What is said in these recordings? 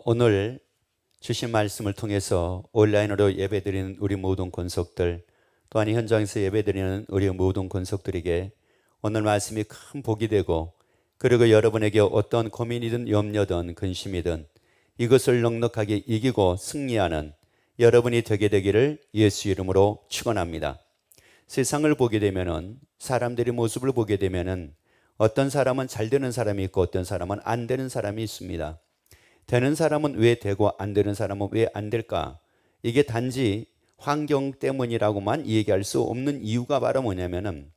오늘 주신 말씀을 통해서 온라인으로 예배드리는 우리 모든 권속들, 또한 현장에서 예배드리는 우리 모든 권속들에게 오늘 말씀이 큰 복이 되고, 그리고 여러분에게 어떤 고민이든 염려든 근심이든 이것을 넉넉하게 이기고 승리하는 여러분이 되게 되기를 예수 이름으로 축원합니다. 세상을 보게 되면은, 사람들의 모습을 보게 되면은 어떤 사람은 잘 되는 사람이 있고 어떤 사람은 안 되는 사람이 있습니다. 되는 사람은 왜 되고 안 되는 사람은 왜 안 될까? 이게 단지 환경 때문이라고만 얘기할 수 없는 이유가 바로 뭐냐면은,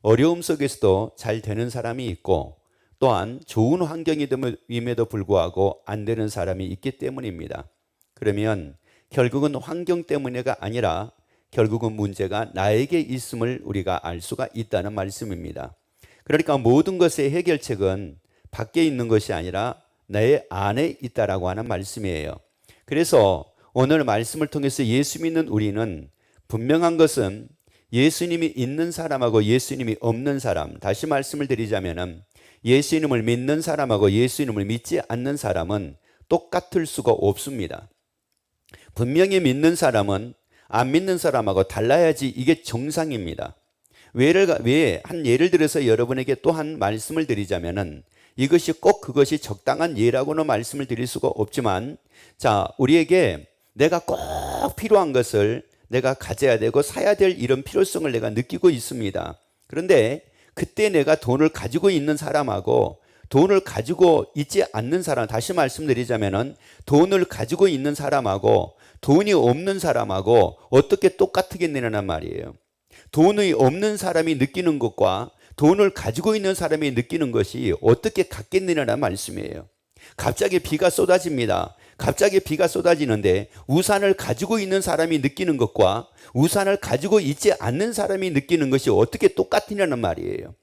어려움 속에서도 잘 되는 사람이 있고 또한 좋은 환경임에도 불구하고 안 되는 사람이 있기 때문입니다. 그러면 결국은 환경 때문에가 아니라 결국은 문제가 나에게 있음을 우리가 알 수가 있다는 말씀입니다. 그러니까 모든 것의 해결책은 밖에 있는 것이 아니라 내 안에 있다라고 하는 말씀이에요. 그래서 오늘 말씀을 통해서 예수 믿는 우리는 분명한 것은 예수님이 있는 사람하고 예수님이 없는 사람, 다시 말씀을 드리자면은 예수님을 믿는 사람하고 예수님을 믿지 않는 사람은 똑같을 수가 없습니다. 분명히 믿는 사람은 안 믿는 사람하고 달라야지 이게 정상입니다. 한 예를 들어서 여러분에게 또 한 말씀을 드리자면은, 이것이 꼭 그것이 적당한 예라고는 말씀을 드릴 수가 없지만, 우리에게 내가 꼭 필요한 것을 내가 가져야 되고 사야 될 이런 필요성을 내가 느끼고 있습니다. 그런데 그때 내가 돈을 가지고 있는 사람하고 돈을 가지고 있지 않는 사람, 다시 말씀드리자면은 돈을 가지고 있는 사람하고 돈이 없는 사람하고 어떻게 똑같겠느냐는 말이에요. 돈이 없는 사람이 느끼는 것과 돈을 가지고 있는 사람이 느끼는 것이 어떻게 같겠느냐는 말씀이에요. 갑자기 비가 쏟아집니다. 갑자기 비가 쏟아지는데 우산을 가지고 있는 사람이 느끼는 것과 우산을 가지고 있지 않는 사람이 느끼는 것이 어떻게 똑같으냐는 말이에요.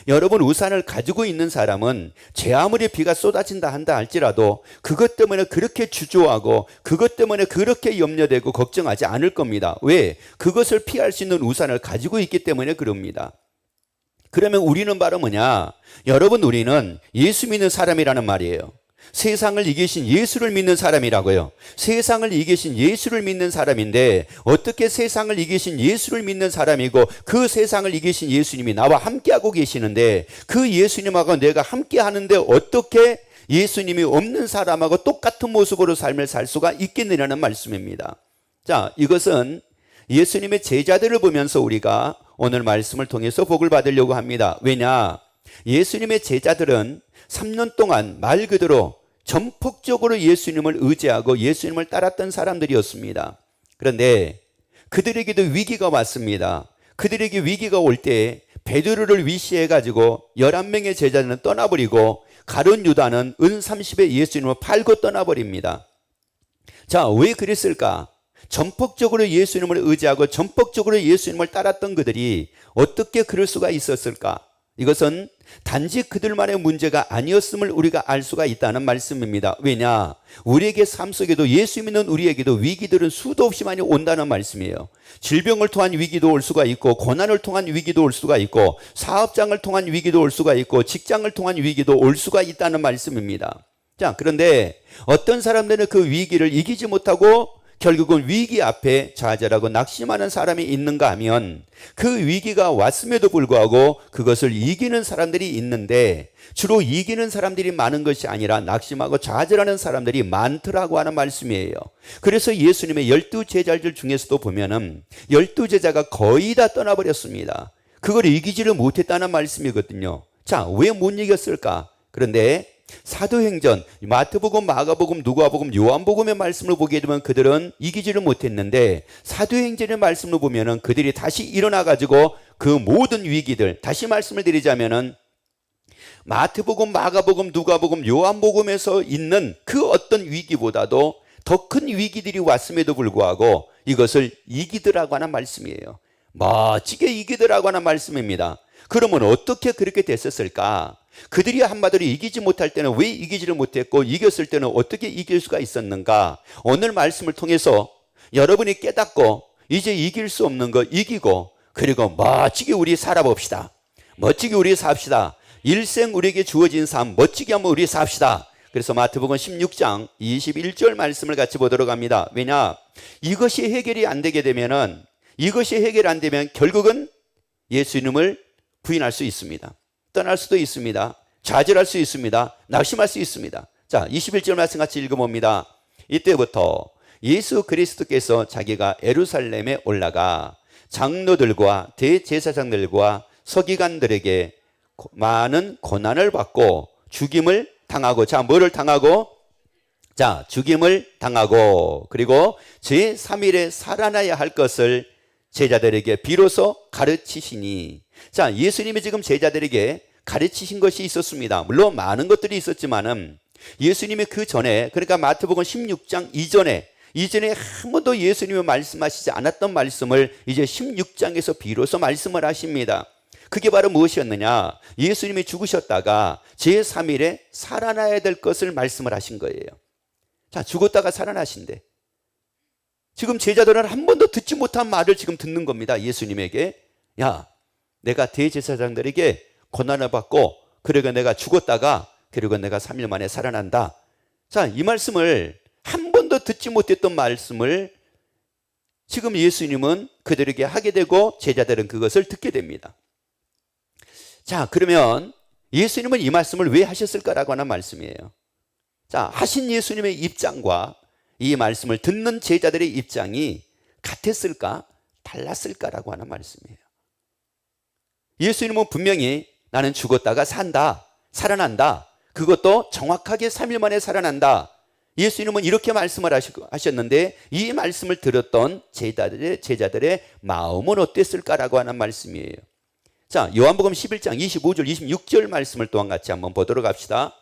여러분, 우산을 가지고 있는 사람은 제 아무리 비가 쏟아진다 한다 할지라도 그것 때문에 그렇게 주저하고 그것 때문에 그렇게 염려되고 걱정하지 않을 겁니다. 왜? 그것을 피할 수 있는 우산을 가지고 있기 때문에 그럽니다. 그러면 우리는 바로 뭐냐? 여러분, 우리는 예수 믿는 사람이라는 말이에요. 세상을 이기신 예수를 믿는 사람이라고요. 세상을 이기신 예수를 믿는 사람인데, 어떻게 세상을 이기신 예수를 믿는 사람이고 그 세상을 이기신 예수님이 나와 함께하고 계시는데, 그 예수님하고 내가 함께하는데 어떻게 예수님이 없는 사람하고 똑같은 모습으로 삶을 살 수가 있겠느냐는 말씀입니다. 이것은 예수님의 제자들을 보면서 우리가 오늘 말씀을 통해서 복을 받으려고 합니다. 왜냐? 예수님의 제자들은 3년 동안 말 그대로 전폭적으로 예수님을 의지하고 예수님을 따랐던 사람들이었습니다. 그런데 그들에게도 위기가 왔습니다. 그들에게 위기가 올 때 베드로를 위시해 가지고 11명의 제자들은 떠나버리고 가룟 유다는 은 30에 예수님을 팔고 떠나버립니다. 왜 그랬을까? 전폭적으로 예수님을 의지하고 전폭적으로 예수님을 따랐던 그들이 어떻게 그럴 수가 있었을까? 이것은 단지 그들만의 문제가 아니었음을 우리가 알 수가 있다는 말씀입니다. 왜냐? 우리에게 삶 속에도, 예수 믿는 우리에게도 위기들은 수도 없이 많이 온다는 말씀이에요. 질병을 통한 위기도 올 수가 있고, 고난을 통한 위기도 올 수가 있고, 사업장을 통한 위기도 올 수가 있고, 직장을 통한 위기도 올 수가 있다는 말씀입니다. 그런데 어떤 사람들은 그 위기를 이기지 못하고 결국은 위기 앞에 좌절하고 낙심하는 사람이 있는가 하면, 그 위기가 왔음에도 불구하고 그것을 이기는 사람들이 있는데, 주로 이기는 사람들이 많은 것이 아니라 낙심하고 좌절하는 사람들이 많더라고 하는 말씀이에요. 그래서 예수님의 12제자들 중에서도 보면은 12제자가 거의 다 떠나버렸습니다. 그걸 이기지를 못했다는 말씀이거든요. 왜 못 이겼을까? 그런데 사도행전, 마태복음, 마가복음, 누가복음, 요한복음의 말씀을 보게 되면 그들은 이기지를 못했는데, 사도행전의 말씀을 보면은 그들이 다시 일어나 가지고 그 모든 위기들, 다시 말씀을 드리자면은 마태복음, 마가복음, 누가복음, 요한복음에서 있는 그 어떤 위기보다도 더 큰 위기들이 왔음에도 불구하고 이것을 이기더라고 하는 말씀이에요. 멋지게 이기더라고 하는 말씀입니다. 그러면 어떻게 그렇게 됐었을까? 그들이 한마디로 이기지 못할 때는 왜 이기지를 못했고, 이겼을 때는 어떻게 이길 수가 있었는가? 오늘 말씀을 통해서 여러분이 깨닫고 이제 이길 수 없는 거 이기고, 그리고 멋지게 우리 살아봅시다. 멋지게 우리 삽시다. 일생 우리에게 주어진 삶 멋지게 한번 우리 삽시다. 그래서 마태복음 16장 21절 말씀을 같이 보도록 합니다. 왜냐? 이것이 해결이 안 되게 되면은, 이것이 해결 안 되면 결국은 예수님을 부인할 수 있습니다. 떠날 수도 있습니다. 좌절할 수 있습니다. 낙심할 수 있습니다. 자, 21절 말씀 같이 읽어봅니다. 이때부터 예수 그리스도께서 자기가 예루살렘에 올라가 장로들과 대제사장들과 서기관들에게 많은 고난을 받고 죽임을 당하고, 자, 뭐를 당하고? 자, 죽임을 당하고, 그리고 제3일에 살아나야 할 것을 제자들에게 비로소 가르치시니. 자, 예수님이 지금 제자들에게 가르치신 것이 있었습니다. 물론 많은 것들이 있었지만은 예수님이 그 전에, 그러니까 마태복음 16장 이전에 한 번도 예수님이 말씀하시지 않았던 말씀을 이제 16장에서 비로소 말씀을 하십니다. 그게 바로 무엇이었느냐? 예수님이 죽으셨다가 제3일에 살아나야 될 것을 말씀을 하신 거예요. 자, 죽었다가 살아나신대. 지금 제자들은 한 번도 듣지 못한 말을 지금 듣는 겁니다. 예수님에게. 야, 내가 대제사장들에게 고난을 받고, 그리고 내가 죽었다가, 그리고 내가 3일 만에 살아난다. 자, 이 말씀을 한 번도 듣지 못했던 말씀을 지금 예수님은 그들에게 하게 되고 제자들은 그것을 듣게 됩니다. 자, 그러면 예수님은 이 말씀을 왜 하셨을까라고 하는 말씀이에요. 자, 하신 예수님의 입장과 이 말씀을 듣는 제자들의 입장이 같았을까? 달랐을까라고 하는 말씀이에요. 예수님은 분명히 나는 죽었다가 산다, 살아난다, 그것도 정확하게 3일 만에 살아난다. 예수님은 이렇게 말씀을 하셨는데 이 말씀을 들었던 제자들의 마음은 어땠을까라고 하는 말씀이에요. 자, 요한복음 11장 25절 26절 말씀을 또한 같이 한번 보도록 합시다.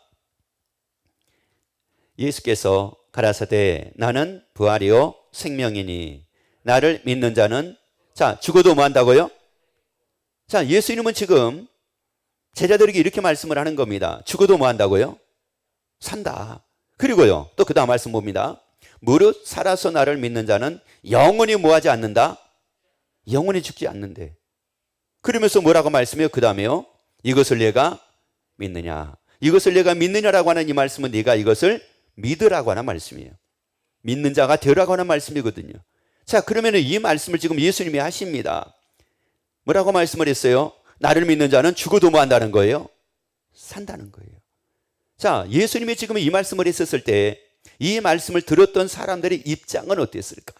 예수께서 가라사대 나는 부활이요 생명이니 나를 믿는 자는, 자, 죽어도 뭐 한다고요? 자, 예수님은 지금 제자들에게 이렇게 말씀을 하는 겁니다. 죽어도 뭐 한다고요? 산다. 그리고요, 또 그 다음 말씀 봅니다. 무릇 살아서 나를 믿는 자는 영원히 뭐 하지 않는다? 영원히 죽지 않는데. 그러면서 뭐라고 말씀해요? 그 다음에요, 이것을 내가 믿느냐. 이것을 내가 믿느냐라고 하는 이 말씀은 네가 이것을 믿으라고 하는 말씀이에요. 믿는 자가 되라고 하는 말씀이거든요. 자, 그러면 이 말씀을 지금 예수님이 하십니다. 뭐라고 말씀을 했어요? 나를 믿는 자는 죽어도 뭐 한다는 거예요? 산다는 거예요. 자, 예수님이 지금 이 말씀을 했었을 때 이 말씀을 들었던 사람들의 입장은 어땠을까?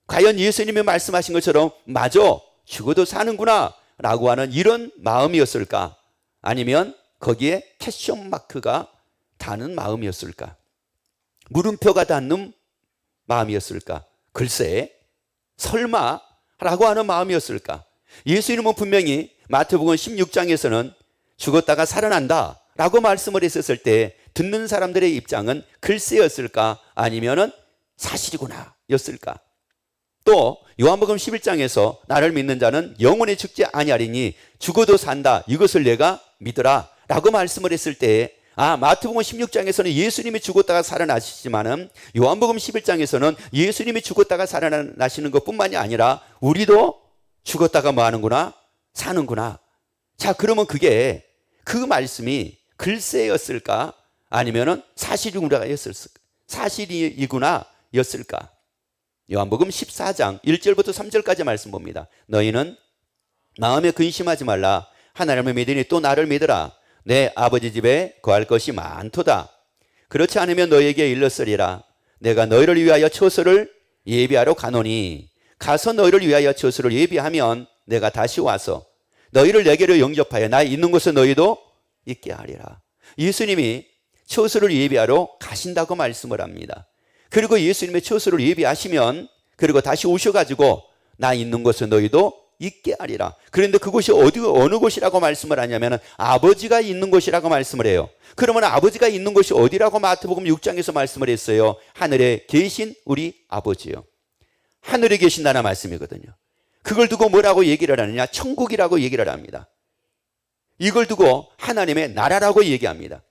과연 예수님이 말씀하신 것처럼 맞아, 죽어도 사는구나 라고 하는 이런 마음이었을까? 아니면 거기에 퀘스천 마크가 다는 마음이었을까? 물음표가 닿는 마음이었을까? 글쎄, 설마 라고 하는 마음이었을까? 예수님은 분명히 마태복음 16장에서는 죽었다가 살아난다 라고 말씀을 했었을 때 듣는 사람들의 입장은 글쎄였을까? 아니면은 사실이구나 였을까? 또 요한복음 11장에서 나를 믿는 자는 영원히 죽지 아니하리니 죽어도 산다, 이것을 내가 믿으라 라고 말씀을 했을 때, 아, 마태복음 16장에서는 예수님이 죽었다가 살아나시지만은 요한복음 11장에서는 예수님이 죽었다가 살아나시는 것뿐만이 아니라 우리도 죽었다가 뭐 하는구나? 사는구나. 자, 그러면 그게 그 말씀이 글쎄였을까? 아니면은 사실이구나 였을까? 요한복음 14장 1절부터 3절까지 말씀 봅니다. 너희는 마음에 근심하지 말라. 하나님을 믿으니 또 나를 믿으라. 내 아버지 집에 거할 것이 많도다. 그렇지 않으면 너희에게 일렀으리라. 내가 너희를 위하여 처소를 예비하러 가노니 가서 너희를 위하여 처소를 예비하면 내가 다시 와서 너희를 내게로 영접하여 나 있는 곳에 너희도 있게 하리라. 예수님이 처소를 예비하러 가신다고 말씀을 합니다. 그리고 예수님의 처소를 예비하시면 그리고 다시 오셔가지고 나 있는 곳에 너희도 있게 하리라. 그런데 그곳이 어느 곳이라고 말씀을 하냐면 아버지가 있는 곳이라고 말씀을 해요. 그러면 아버지가 있는 곳이 어디라고 마태복음 6장에서 말씀을 했어요? 하늘에 계신 우리 아버지요. 하늘에 계신다는 말씀이거든요. 그걸 두고 뭐라고 얘기를 하느냐? 천국이라고 얘기를 합니다. 이걸 두고 하나님의 나라라고 얘기합니다.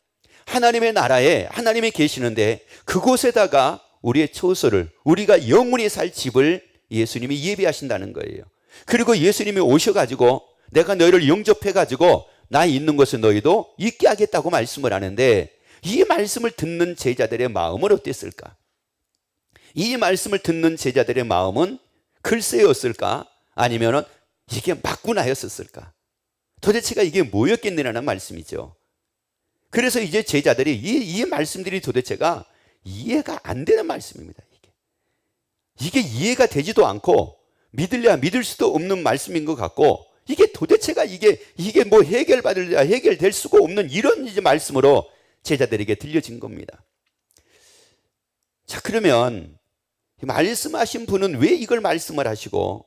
하나님의 나라에 하나님이 계시는데 그곳에다가 우리의 처소를, 우리가 영원히 살 집을 예수님이 예비하신다는 거예요. 그리고 예수님이 오셔가지고 내가 너희를 영접해가지고 나 있는 것을 너희도 있게 하겠다고 말씀을 하는데, 이 말씀을 듣는 제자들의 마음은 어땠을까? 이 말씀을 듣는 제자들의 마음은 글쎄였을까? 아니면은 이게 맞구나였었을까? 도대체가 이게 뭐였겠느냐는 말씀이죠. 그래서 이제 제자들이 이 말씀들이 도대체가 이해가 안 되는 말씀입니다. 이게 이해가 되지도 않고 믿을래야 믿을 수도 없는 말씀인 것 같고, 이게 도대체가 이게 뭐 해결될 수가 없는 이런 이제 말씀으로 제자들에게 들려진 겁니다. 자, 그러면 말씀하신 분은 왜 이걸 말씀을 하시고,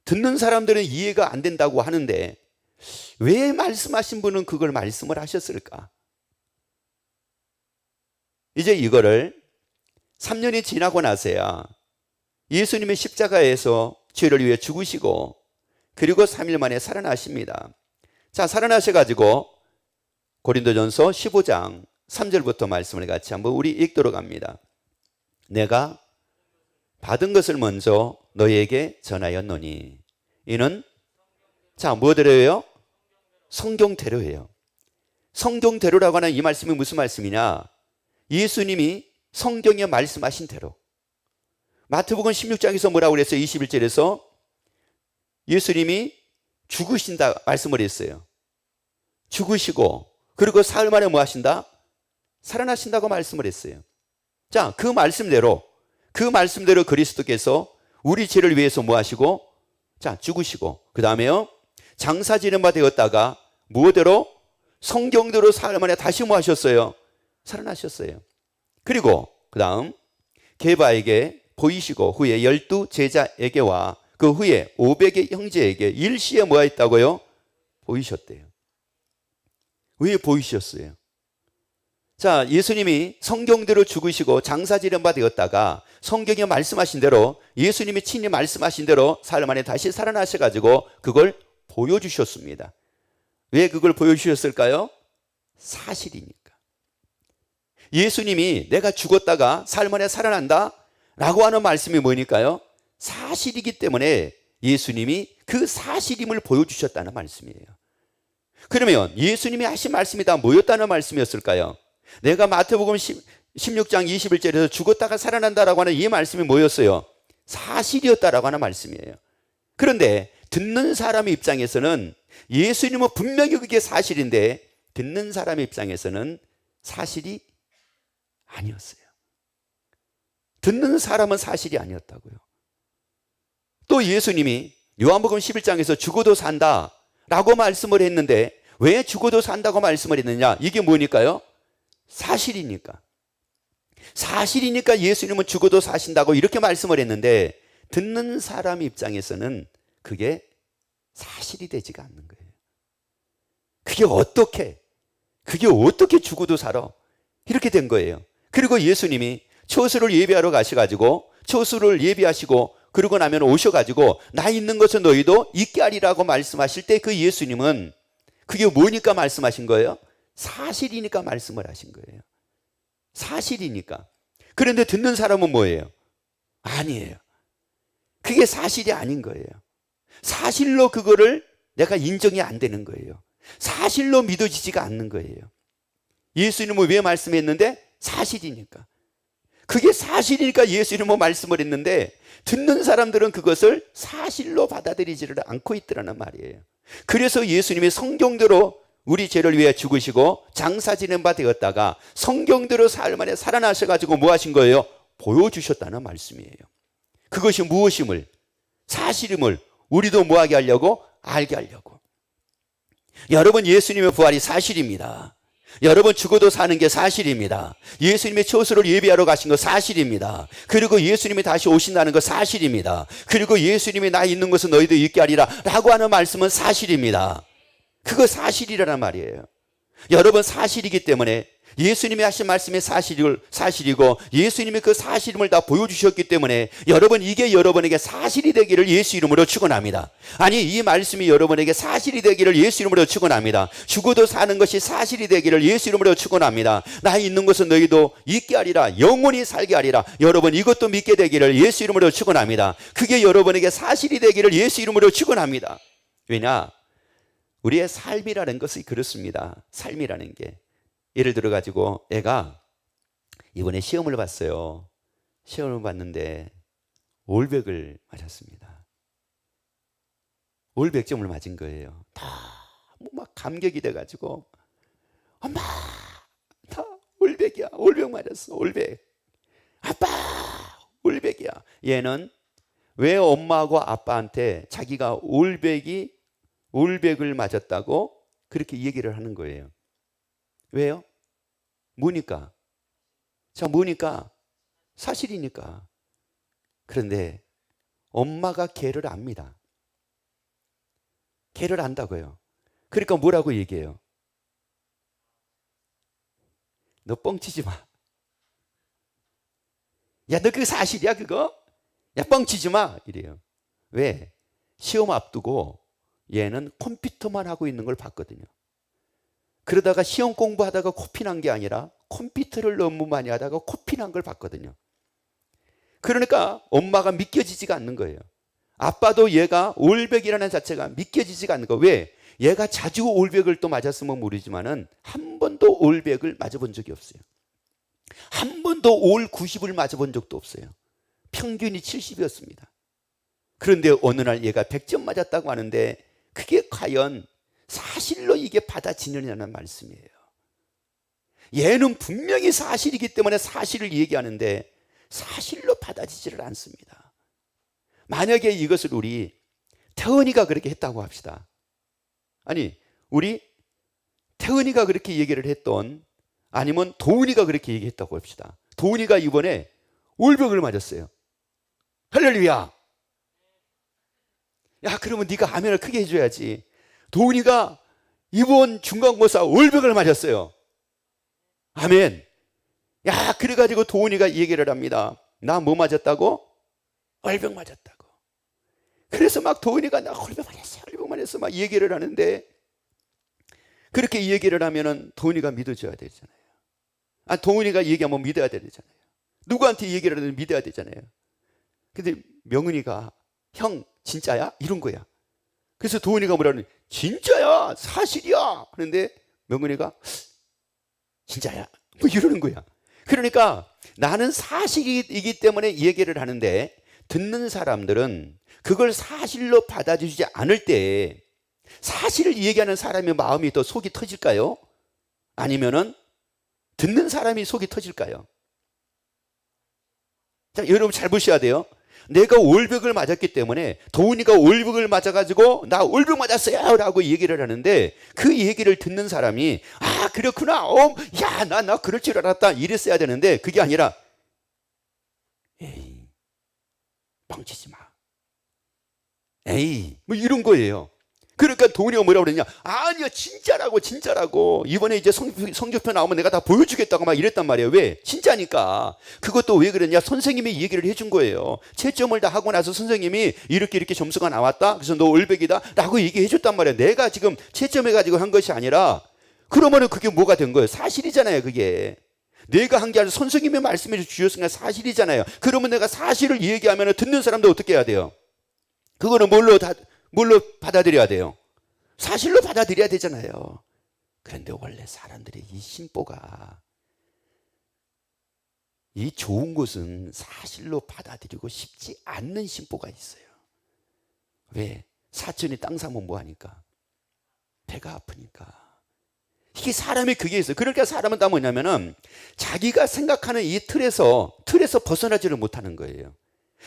듣는 사람들은 이해가 안 된다고 하는데 왜 말씀하신 분은 그걸 말씀을 하셨을까? 이제 이거를 3년이 지나고 나서야 예수님의 십자가에서 죄를 위해 죽으시고 그리고 3일 만에 살아나십니다. 자, 살아나셔가지고 고린도전서 15장 3절부터 말씀을 같이 한번 우리 읽도록 합니다. 내가 받은 것을 먼저 너희에게 전하였노니 이는 자, 뭐대로예요? 성경대로예요. 성경대로라고 하는 이 말씀이 무슨 말씀이냐? 예수님이 성경에 말씀하신 대로. 마태복음 16장에서 뭐라고 그랬어요? 21절에서 예수님이 죽으신다 말씀을 했어요. 죽으시고 그리고 사흘 만에 뭐 하신다? 살아나신다고 말씀을 했어요. 자, 그 말씀대로 그리스도께서 우리 죄를 위해서 뭐 하시고, 자, 죽으시고 그 다음에요 장사 지는 바 되었다가 무엇대로? 성경대로 사흘 만에 다시 뭐 하셨어요? 살아나셨어요. 그리고 그 다음 게바에게 보이시고 후에 12 제자에게와 그 후에 500의 형제에게 일시에 뭐 했다고요? 보이셨대요. 왜 보이셨어요? 자, 예수님이 성경대로 죽으시고 장사 지는 바 되었다가 성경에 말씀하신 대로 예수님이 친히 말씀하신 대로 사흘 만에 다시 살아나셔가지고 그걸 보여주셨습니다. 왜 그걸 보여주셨을까요? 사실이니까. 예수님이 내가 죽었다가 사흘 만에 살아난다 라고 하는 말씀이 뭐니까요? 사실이기 때문에 예수님이 그 사실임을 보여주셨다는 말씀이에요. 그러면 예수님이 하신 말씀이 다 뭐였다는 말씀이었을까요? 내가 마태복음 16장 21절에서 죽었다가 살아난다라고 하는 이 말씀이 뭐였어요? 사실이었다라고 하는 말씀이에요. 그런데 듣는 사람의 입장에서는 예수님은 분명히 그게 사실인데 듣는 사람의 입장에서는 사실이 아니었어요. 듣는 사람은 사실이 아니었다고요. 또 예수님이 요한복음 11장에서 죽어도 산다 라고 말씀을 했는데 왜 죽어도 산다고 말씀을 했느냐? 이게 뭐니까요? 사실이니까. 사실이니까 예수님은 죽어도 사신다고 이렇게 말씀을 했는데 듣는 사람 입장에서는 그게 사실이 되지가 않는 거예요. 그게 어떻게 죽어도 살아? 이렇게 된 거예요. 그리고 예수님이 초수를 예비하러 가셔가지고 초수를 예비하시고 그러고 나면 오셔가지고 나 있는 것은 너희도 있게 하리라고 말씀하실 때 그 예수님은 그게 뭐니까 말씀하신 거예요? 사실이니까 말씀을 하신 거예요. 사실이니까. 그런데 듣는 사람은 뭐예요? 아니에요. 그게 사실이 아닌 거예요. 사실로 그거를 내가 인정이 안 되는 거예요. 사실로 믿어지지가 않는 거예요. 예수님은 왜 말씀했는데? 사실이니까. 그게 사실이니까 예수님은 말씀을 했는데 듣는 사람들은 그것을 사실로 받아들이지를 않고 있더라는 말이에요. 그래서 예수님이 성경대로 우리 죄를 위해 죽으시고 장사 지는 바 되었다가 성경대로 사흘 만에 살아나셔가지고 뭐 하신 거예요? 보여주셨다는 말씀이에요. 그것이 무엇임을, 사실임을 우리도 뭐 하게 하려고? 알게 하려고. 여러분, 예수님의 부활이 사실입니다. 여러분, 죽어도 사는 게 사실입니다. 예수님의 초수를 예비하러 가신 거 사실입니다. 그리고 예수님이 다시 오신다는 거 사실입니다. 그리고 예수님이 나 있는 것은 너희도 있게 하리라 라고 하는 말씀은 사실입니다. 그거 사실이라는 말이에요. 여러분, 사실이기 때문에 예수님이 하신 말씀이 사실이고 예수님이 그 사실임을 다 보여주셨기 때문에 여러분, 이게 여러분에게 사실이 되기를 예수 이름으로 축원합니다. 아니, 이 말씀이 여러분에게 사실이 되기를 예수 이름으로 축원합니다. 죽어도 사는 것이 사실이 되기를 예수 이름으로 축원합니다. 나 있는 것은 너희도 있게 하리라, 영원히 살게 하리라. 여러분, 이것도 믿게 되기를 예수 이름으로 축원합니다. 그게 여러분에게 사실이 되기를 예수 이름으로 축원합니다. 왜냐? 우리의 삶이라는 것이 그렇습니다. 삶이라는 게. 예를 들어 가지고 애가 이번에 시험을 봤어요. 시험을 봤는데 올백을 맞았습니다. 올백점을 맞은 거예요. 너무 막 감격이 돼가지고 엄마 나 올백이야. 올백 맞았어. 올백. 아빠 올백이야. 얘는 왜 엄마하고 아빠한테 자기가 올백을 맞았다고 그렇게 얘기를 하는 거예요. 왜요? 뭐니까? 자, 뭐니까? 사실이니까. 그런데 엄마가 걔를 압니다. 걔를 안다고요. 그러니까 뭐라고 얘기해요? 너 뻥치지 마. 야, 너 그거 사실이야 그거? 야, 뻥치지 마. 이래요. 왜? 시험 앞두고 얘는 컴퓨터만 하고 있는 걸 봤거든요. 그러다가 시험 공부하다가 코피난 게 아니라 컴퓨터를 너무 많이 하다가 코피난 걸 봤거든요. 그러니까 엄마가 믿겨지지가 않는 거예요. 아빠도 얘가 올백이라는 자체가 믿겨지지가 않는 거예요. 왜? 얘가 자주 올백을 또 맞았으면 모르지만은 한 번도 올백을 맞아본 적이 없어요. 한 번도 올 90을 맞아본 적도 없어요. 평균이 70이었습니다. 그런데 어느 날 얘가 100점 맞았다고 하는데 그게 과연 사실로 이게 받아지느냐는 말씀이에요. 얘는 분명히 사실이기 때문에 사실을 얘기하는데 사실로 받아지지를 않습니다. 만약에 이것을 우리 태은이가 그렇게 했다고 합시다. 아니, 우리 태은이가 그렇게 얘기를 했던, 아니면 도훈이가 그렇게 얘기했다고 합시다. 도훈이가 이번에 올백을 맞았어요. 할렐루야. 야, 그러면 네가 아멘을 크게 해줘야지. 도훈이가 이번 중간고사 올백을 맞았어요. 아멘. 야, 그래가지고 도훈이가 얘기를 합니다. 나 뭐 맞았다고? 올백 맞았다고. 그래서 막 도훈이가 나 올백 맞았어, 올백 맞았어 막 얘기를 하는데, 그렇게 얘기를 하면은 도훈이가 믿어줘야 되잖아요. 아, 도훈이가 얘기하면 믿어야 되잖아요. 누구한테 얘기를 하든 믿어야 되잖아요. 근데 명은이가 형 진짜야? 이런 거야. 그래서 도훈이가 뭐라는, 진짜야, 사실이야 하는데 명은이가 진짜야 뭐 이러는 거야. 그러니까 나는 사실이기 때문에 얘기를 하는데 듣는 사람들은 그걸 사실로 받아주지 않을 때 사실을 얘기하는 사람의 마음이 더 속이 터질까요? 아니면은 듣는 사람이 속이 터질까요? 자, 여러분 잘 보셔야 돼요. 내가 올백을 맞았기 때문에 도훈이가 올백을 맞아가지고 나 올백 맞았어요 라고 얘기를 하는데 그 얘기를 듣는 사람이 아 그렇구나, 야 나 그럴 줄 알았다 이랬어야 되는데 그게 아니라 에이 뻥치지 마, 에이 뭐 이런 거예요. 그러니까 도훈이가 뭐라고 그랬냐, 아니요 진짜라고 이번에 이제 성적표 나오면 내가 다 보여주겠다고 막 이랬단 말이에요. 왜? 진짜니까. 그것도 왜 그랬냐, 선생님이 얘기를 해준 거예요. 채점을 다 하고 나서 선생님이 이렇게 점수가 나왔다, 그래서 너 올백이다 라고 얘기해 줬단 말이에요. 내가 지금 채점해가지고 한 것이 아니라. 그러면은 그게 뭐가 된 거예요? 사실이잖아요. 그게 내가 한 게 아니라 선생님의 말씀해 주셨으니까 사실이잖아요. 그러면 내가 사실을 얘기하면 듣는 사람도 어떻게 해야 돼요? 그거는 뭘로 받아들여야 돼요? 사실로 받아들여야 되잖아요. 그런데 원래 사람들의 이 심보가, 이 좋은 것은 사실로 받아들이고 싶지 않는 심보가 있어요. 왜? 사촌이 땅 사면 뭐하니까? 배가 아프니까. 이게 사람의 그게 있어요. 그러니까 사람은 다 뭐냐면은 자기가 생각하는 이 틀에서 벗어나지를 못하는 거예요.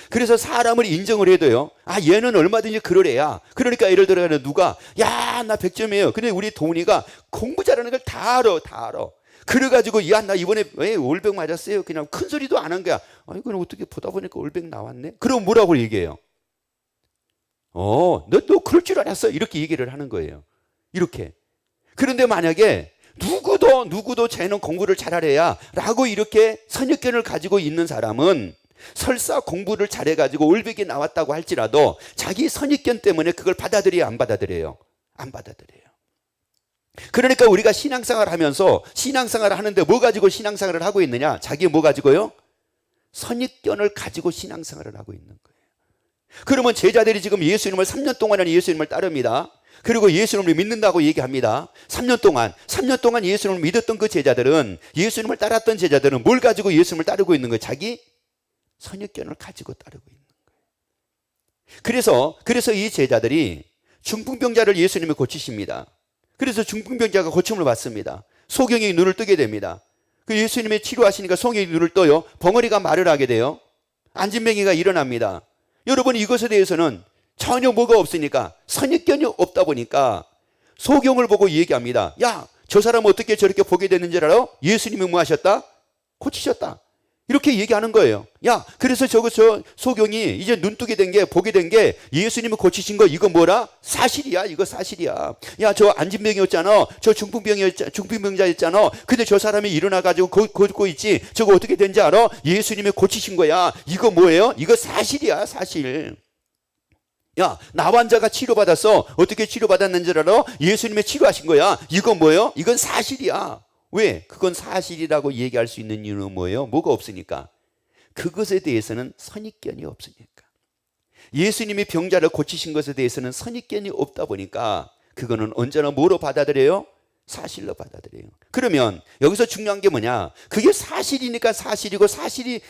그래서 사람을 인정을 해도요, 아 얘는 얼마든지 그럴 애야. 그러니까 예를 들어 누가 야 나 100점이에요 근데 우리 도훈이가 공부 잘하는 걸 다 알아. 그래가지고 야 나 이번에 왜 올백 맞았어요 그냥 큰 소리도 안 한 거야. 아니 그럼 어떻게 보다 보니까 올백 나왔네. 그럼 뭐라고 얘기해요? 너 그럴 줄 알았어 이렇게 얘기를 하는 거예요. 이렇게. 그런데 만약에 누구도 쟤는 공부를 잘하래야 라고 이렇게 선입견을 가지고 있는 사람은 설사 공부를 잘해가지고 올백이 나왔다고 할지라도 자기 선입견 때문에 그걸 받아들여야 안 받아들여요? 안 받아들여요. 그러니까 우리가 신앙생활을 하면서 신앙생활을 하는데 뭐 가지고 신앙생활을 하고 있느냐? 자기 뭐 가지고요? 선입견을 가지고 신앙생활을 하고 있는 거예요. 그러면 제자들이 지금 예수님을 3년 동안이나 예수님을 따릅니다. 그리고 예수님을 믿는다고 얘기합니다. 3년 동안 예수님을 믿었던 그 제자들은, 예수님을 따랐던 제자들은 뭘 가지고 예수님을 따르고 있는 거예요? 자기 선입견을 가지고 따르고 있는 거예요. 그래서 이 제자들이 중풍병자를 예수님이 고치십니다. 그래서 중풍병자가 고침을 받습니다. 소경이 눈을 뜨게 됩니다. 그 예수님이 치료하시니까 소경이 눈을 떠요. 벙어리가 말을 하게 돼요. 안진뱅이가 일어납니다. 여러분, 이것에 대해서는 전혀 뭐가 없으니까, 선입견이 없다 보니까 소경을 보고 얘기합니다. 야, 저 사람 어떻게 저렇게 보게 됐는지 알아? 예수님이 뭐 하셨다? 고치셨다. 이렇게 얘기하는 거예요. 야, 그래서 저 소경이 이제 눈 뜨게 된 게, 보게 된 게 예수님이 고치신 거, 이거 뭐라? 사실이야. 이거 사실이야. 야, 저 안진병이었잖아. 저 중풍병자였잖아. 근데 저 사람이 일어나가지고 걷고 있지. 저거 어떻게 된지 알아? 예수님이 고치신 거야. 이거 뭐예요? 이거 사실이야, 사실. 야, 나 환자가 치료받았어. 어떻게 치료받았는지 알아? 예수님이 치료하신 거야. 이건 뭐예요? 이건 사실이야. 왜? 그건 사실이라고 얘기할 수 있는 이유는 뭐예요? 뭐가 없으니까. 그것에 대해서는 선입견이 없으니까. 예수님이 병자를 고치신 것에 대해서는 선입견이 없다 보니까 그거는 언제나 뭐로 받아들여요? 사실로 받아들여요. 그러면 여기서 중요한 게 뭐냐? 그게 사실이니까 사실이고 사실이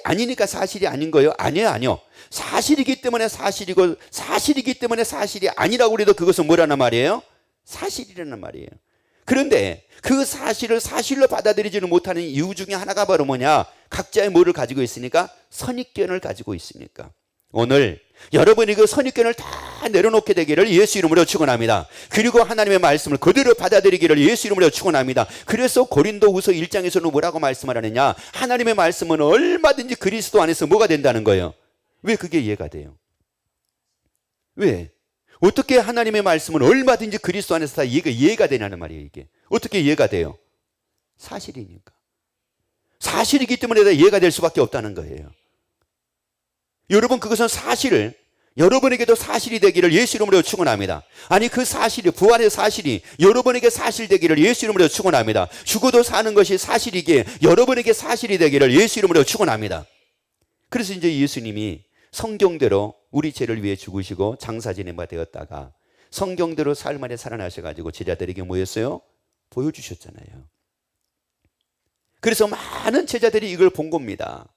아니니까 사실이 아닌 거예요? 아니요. 사실이기 때문에 사실이고 사실이기 때문에 사실이 아니라고 그래도 그것은 뭐라는 말이에요? 사실이라는 말이에요. 그런데 그 사실을 사실로 받아들이지는 못하는 이유 중에 하나가 바로 뭐냐? 각자의 뭐를 가지고 있으니까? 선입견을 가지고 있으니까. 오늘 여러분이 그 선입견을 다 내려놓게 되기를 예수 이름으로 축원합니다. 그리고 하나님의 말씀을 그대로 받아들이기를 예수 이름으로 축원합니다. 그래서 고린도후서 1장에서는 뭐라고 말씀하느냐? 하나님의 말씀은 얼마든지 그리스도 안에서 뭐가 된다는 거예요. 왜 그게 이해가 돼요? 왜? 어떻게 하나님의 말씀은 얼마든지 그리스도 안에서 다 이해가 되냐는 말이에요. 이게 어떻게 이해가 돼요? 사실이니까. 사실이기 때문에 다 이해가 될 수밖에 없다는 거예요. 여러분, 그것은 사실을 여러분에게도 사실이 되기를 예수 이름으로 축원합니다. 아니, 그 사실이, 부활의 사실이 여러분에게 사실 되기를 예수 이름으로 축원합니다. 죽어도 사는 것이 사실이기에 여러분에게 사실이 되기를 예수 이름으로 축원합니다. 그래서 이제 예수님이 성경대로 우리 죄를 위해 죽으시고 장사지낸 바 되었다가 성경대로 사흘 만에 살아나셔가지고 제자들에게 뭐였어요? 보여주셨잖아요. 그래서 많은 제자들이 이걸 본 겁니다.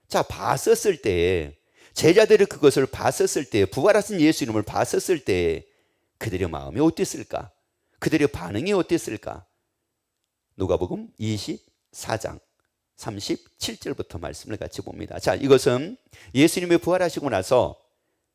자, 봤었을 때, 제자들이 그것을 봤었을 때, 부활하신 예수 이름을 봤었을 때 그들의 마음이 어땠을까? 그들의 반응이 어땠을까? 누가복음 24장 37절부터 말씀을 같이 봅니다. 자, 이것은 예수님이 부활하시고 나서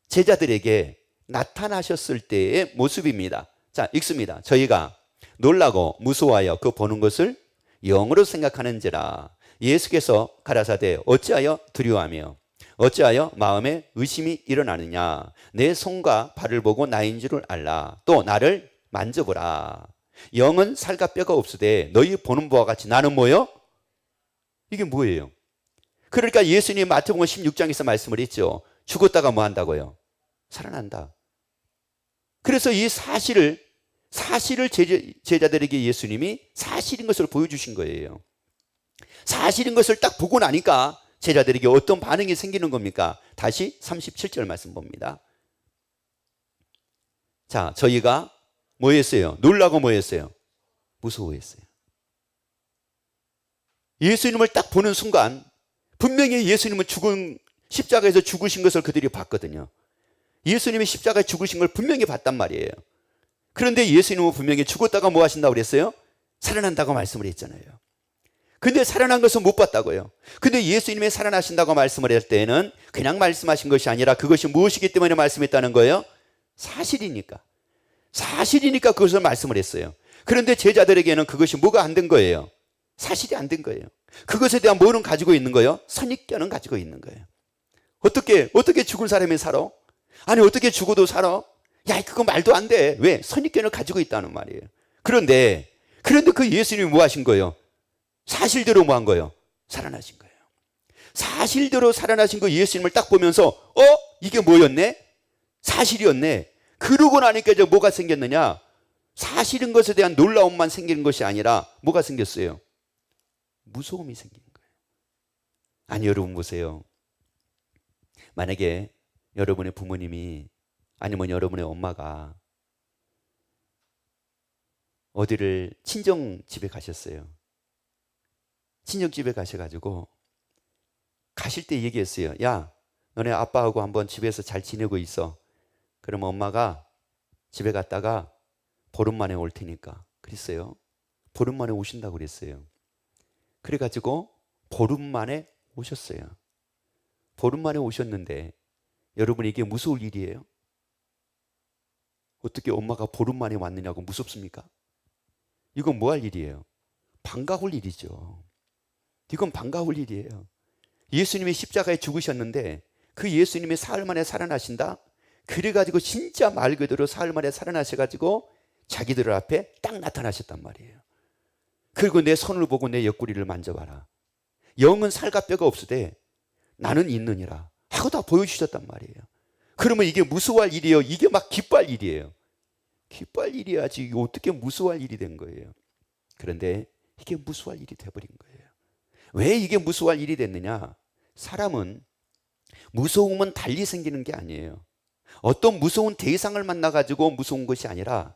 제자들에게 나타나셨을 때의 모습입니다. 자, 읽습니다. 저희가 놀라고 무서워하여 그 보는 것을 영으로 생각하는지라. 예수께서 가라사대 어찌하여 두려워하며 어찌하여 마음에 의심이 일어나느냐. 내 손과 발을 보고 나인 줄을 알라. 또 나를 만져보라. 영은 살과 뼈가 없으되 너희 보는 바와 같이 나는 뭐요? 이게 뭐예요? 그러니까 예수님 마태복음 16장에서 말씀을 했죠. 죽었다가 뭐 한다고요? 살아난다. 그래서 이 사실을 제자들에게 예수님이 사실인 것을 보여주신 거예요. 사실인 것을 딱 보고 나니까 제자들에게 어떤 반응이 생기는 겁니까? 다시 37절 말씀 봅니다. 자, 저희가 뭐 했어요? 놀라고 뭐 했어요? 무서워했어요. 예수님을 딱 보는 순간 분명히 예수님은 십자가에서 죽으신 것을 그들이 봤거든요. 예수님이 십자가에 죽으신 걸 분명히 봤단 말이에요. 그런데 예수님은 분명히 죽었다가 뭐 하신다고 그랬어요? 살아난다고 말씀을 했잖아요. 근데 살아난 것은 못 봤다고요. 근데 예수님이 살아나신다고 말씀을 할 때는 그냥 말씀하신 것이 아니라 그것이 무엇이기 때문에 말씀했다는 거예요? 사실이니까. 사실이니까 그것을 말씀을 했어요. 그런데 제자들에게는 그것이 뭐가 안 된 거예요? 사실이 안 된 거예요. 그것에 대한 뭐는 가지고 있는 거예요? 선입견은 가지고 있는 거예요. 어떻게 죽을 사람이 살아? 아니, 어떻게 죽어도 살아? 야, 그거 말도 안 돼. 왜? 선입견을 가지고 있다는 말이에요. 그런데 그 예수님이 뭐 하신 거예요? 사실대로 뭐 한 거예요? 살아나신 거예요. 사실대로 살아나신 그 예수님을 딱 보면서 이게 뭐였네? 사실이었네. 그러고 나니까 이제 뭐가 생겼느냐? 사실인 것에 대한 놀라움만 생기는 것이 아니라 뭐가 생겼어요? 무서움이 생기는 거예요. 아니, 여러분 보세요. 만약에 여러분의 부모님이 아니면 여러분의 엄마가 어디를 친정집에 가셨어요. 친정집에 가셔가지고 가실 때 얘기했어요. 야, 너네 아빠하고 한번 집에서 잘 지내고 있어. 그럼 엄마가 집에 갔다가 보름 만에 올 테니까. 그랬어요. 보름 만에 오신다고 그랬어요. 그래가지고 보름 만에 오셨어요. 보름 만에 오셨는데 여러분, 이게 무서울 일이에요? 어떻게 엄마가 보름 만에 왔느냐고 무섭습니까? 이건 뭐 할 일이에요? 반가울 일이죠. 이건 반가울 일이에요. 예수님이 십자가에 죽으셨는데 그 예수님이 사흘 만에 살아나신다? 그래가지고 진짜 말 그대로 사흘 만에 살아나셔가지고 자기들 앞에 딱 나타나셨단 말이에요. 그리고 내 손을 보고 내 옆구리를 만져봐라. 영은 살과 뼈가 없으되 나는 있느니라 하고 다 보여주셨단 말이에요. 그러면 이게 무서워할 일이에요? 이게 막 기뻐할 일이에요? 기뻐할 일이야지. 이게 어떻게 무서워할 일이 된 거예요? 그런데 이게 무서워할 일이 돼버린 거예요. 왜 이게 무서워할 일이 됐느냐? 사람은 무서움은 달리 생기는 게 아니에요. 어떤 무서운 대상을 만나가지고 무서운 것이 아니라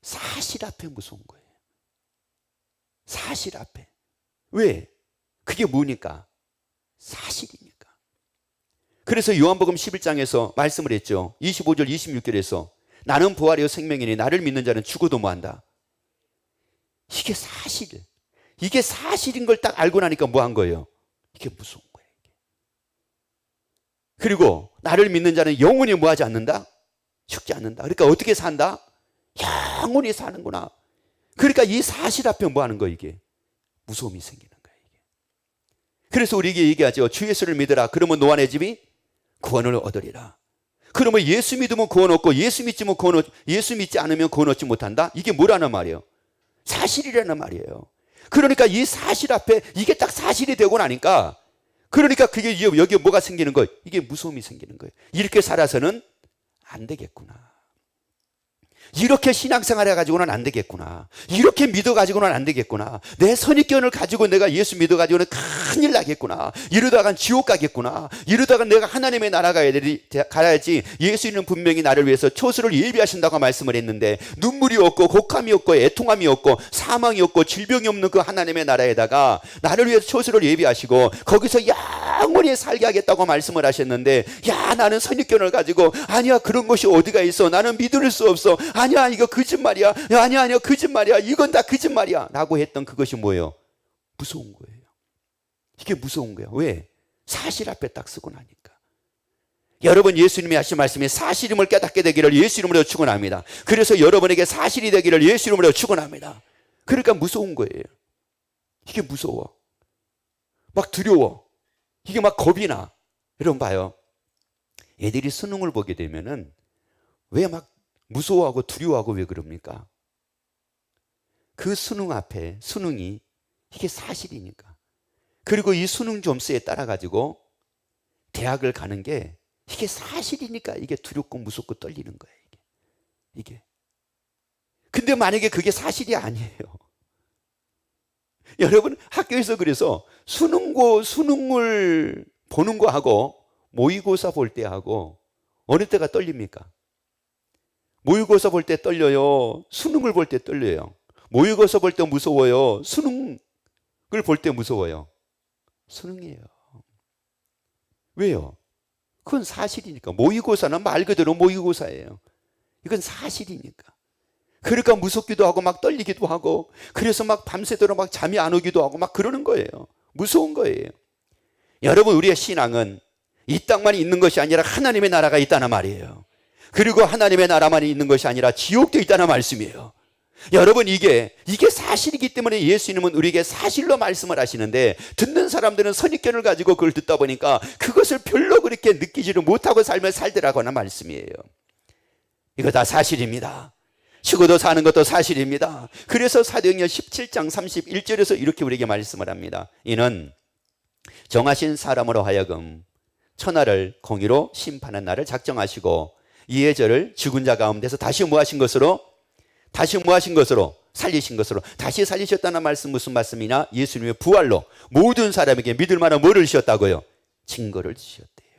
사실 앞에 무서운 거예요. 사실 앞에. 왜? 그게 뭐니까? 사실이니까. 그래서 요한복음 11장에서 말씀을 했죠. 25절 26절에서 나는 부활이요 생명이니 나를 믿는 자는 죽어도 뭐한다. 이게 사실. 이게 사실인 걸 딱 알고 나니까 뭐 한 거예요? 이게 무서운 거예요. 그리고 나를 믿는 자는 영원히 뭐 하지 않는다? 죽지 않는다. 그러니까 어떻게 산다? 영원히 사는구나. 그러니까 이 사실 앞에 뭐 하는 거예요? 이게 무서움이 생기는 거예요. 이게. 그래서 우리에게 얘기하죠. 주 예수를 믿으라. 그러면 너와 내 집이 구원을 얻으리라. 그러면 예수 믿으면 구원 얻고 예수 믿지 않으면 구원 얻지 못한다? 이게 뭐라는 말이에요? 사실이라는 말이에요. 그러니까 이 사실 앞에 이게 딱 사실이 되고 나니까 그러니까 그게 여기에 뭐가 생기는 거예요? 이게 무서움이 생기는 거예요. 이렇게 살아서는 안 되겠구나. 이렇게 신앙생활 해가지고는 안 되겠구나. 이렇게 믿어가지고는 안 되겠구나. 내 선입견을 가지고 내가 예수 믿어가지고는 큰일 나겠구나. 이러다간 지옥 가겠구나. 이러다간 내가 하나님의 나라 가야지. 예수님은 분명히 나를 위해서 초소를 예비하신다고 말씀을 했는데 눈물이 없고 곡함이 없고 애통함이 없고 사망이 없고 질병이 없는 그 하나님의 나라에다가 나를 위해서 초소를 예비하시고 거기서 영원히 살게 하겠다고 말씀을 하셨는데 야, 나는 선입견을 가지고 아니야, 그런 것이 어디가 있어. 나는 믿을 수 없어. 아니야, 이거 거짓말이야. 아니야, 거짓말이야. 이건 다 거짓말이야 라고 했던 그것이 뭐예요? 무서운 거예요. 이게 무서운 거예요. 왜? 사실 앞에 딱 쓰고 나니까. 여러분, 예수님이 하신 말씀이 사실임을 깨닫게 되기를 예수 이름으로 축원합니다. 그래서 여러분에게 사실이 되기를 예수 이름으로 축원합니다. 그러니까 무서운 거예요. 이게 무서워. 막 두려워. 이게 막 겁이 나. 여러분 봐요. 애들이 수능을 보게 되면은 왜 막 무서워하고 두려워하고 왜 그럽니까? 그 수능 앞에 수능이 이게 사실이니까. 그리고 이 수능 점수에 따라 가지고 대학을 가는 게 이게 사실이니까 이게 두렵고 무섭고 떨리는 거예요. 이게. 근데 만약에 그게 사실이 아니에요. 여러분 학교에서 그래서 수능을 보는 거하고 모의고사 볼 때하고 어느 때가 떨립니까? 모의고사 볼 때 떨려요. 수능을 볼 때 떨려요. 모의고사 볼 때 무서워요. 수능을 볼 때 무서워요. 수능이에요. 왜요? 그건 사실이니까. 모의고사는 말 그대로 모의고사예요. 이건 사실이니까. 그러니까 무섭기도 하고 막 떨리기도 하고 그래서 막 밤새도록 막 잠이 안 오기도 하고 막 그러는 거예요. 무서운 거예요. 여러분, 우리의 신앙은 이 땅만 있는 것이 아니라 하나님의 나라가 있다는 말이에요. 그리고 하나님의 나라만 있는 것이 아니라 지옥도 있다는 말씀이에요. 여러분, 이게 사실이기 때문에 예수님은 우리에게 사실로 말씀을 하시는데 듣는 사람들은 선입견을 가지고 그걸 듣다 보니까 그것을 별로 그렇게 느끼지를 못하고 삶을 살더라고는 말씀이에요. 이거 다 사실입니다. 죽어도 사는 것도 사실입니다. 그래서 사도행전 17장 31절에서 이렇게 우리에게 말씀을 합니다. 이는 정하신 사람으로 하여금 천하를 공의로 심판한 날을 작정하시고 이에 저를 죽은 자 가운데서 다시 뭐 하신 것으로 살리신 것으로 다시 살리셨다는 말씀 무슨 말씀이냐? 예수님의 부활로 모든 사람에게 믿을 만한 뭐를 주셨다고요? 증거를 주셨대요.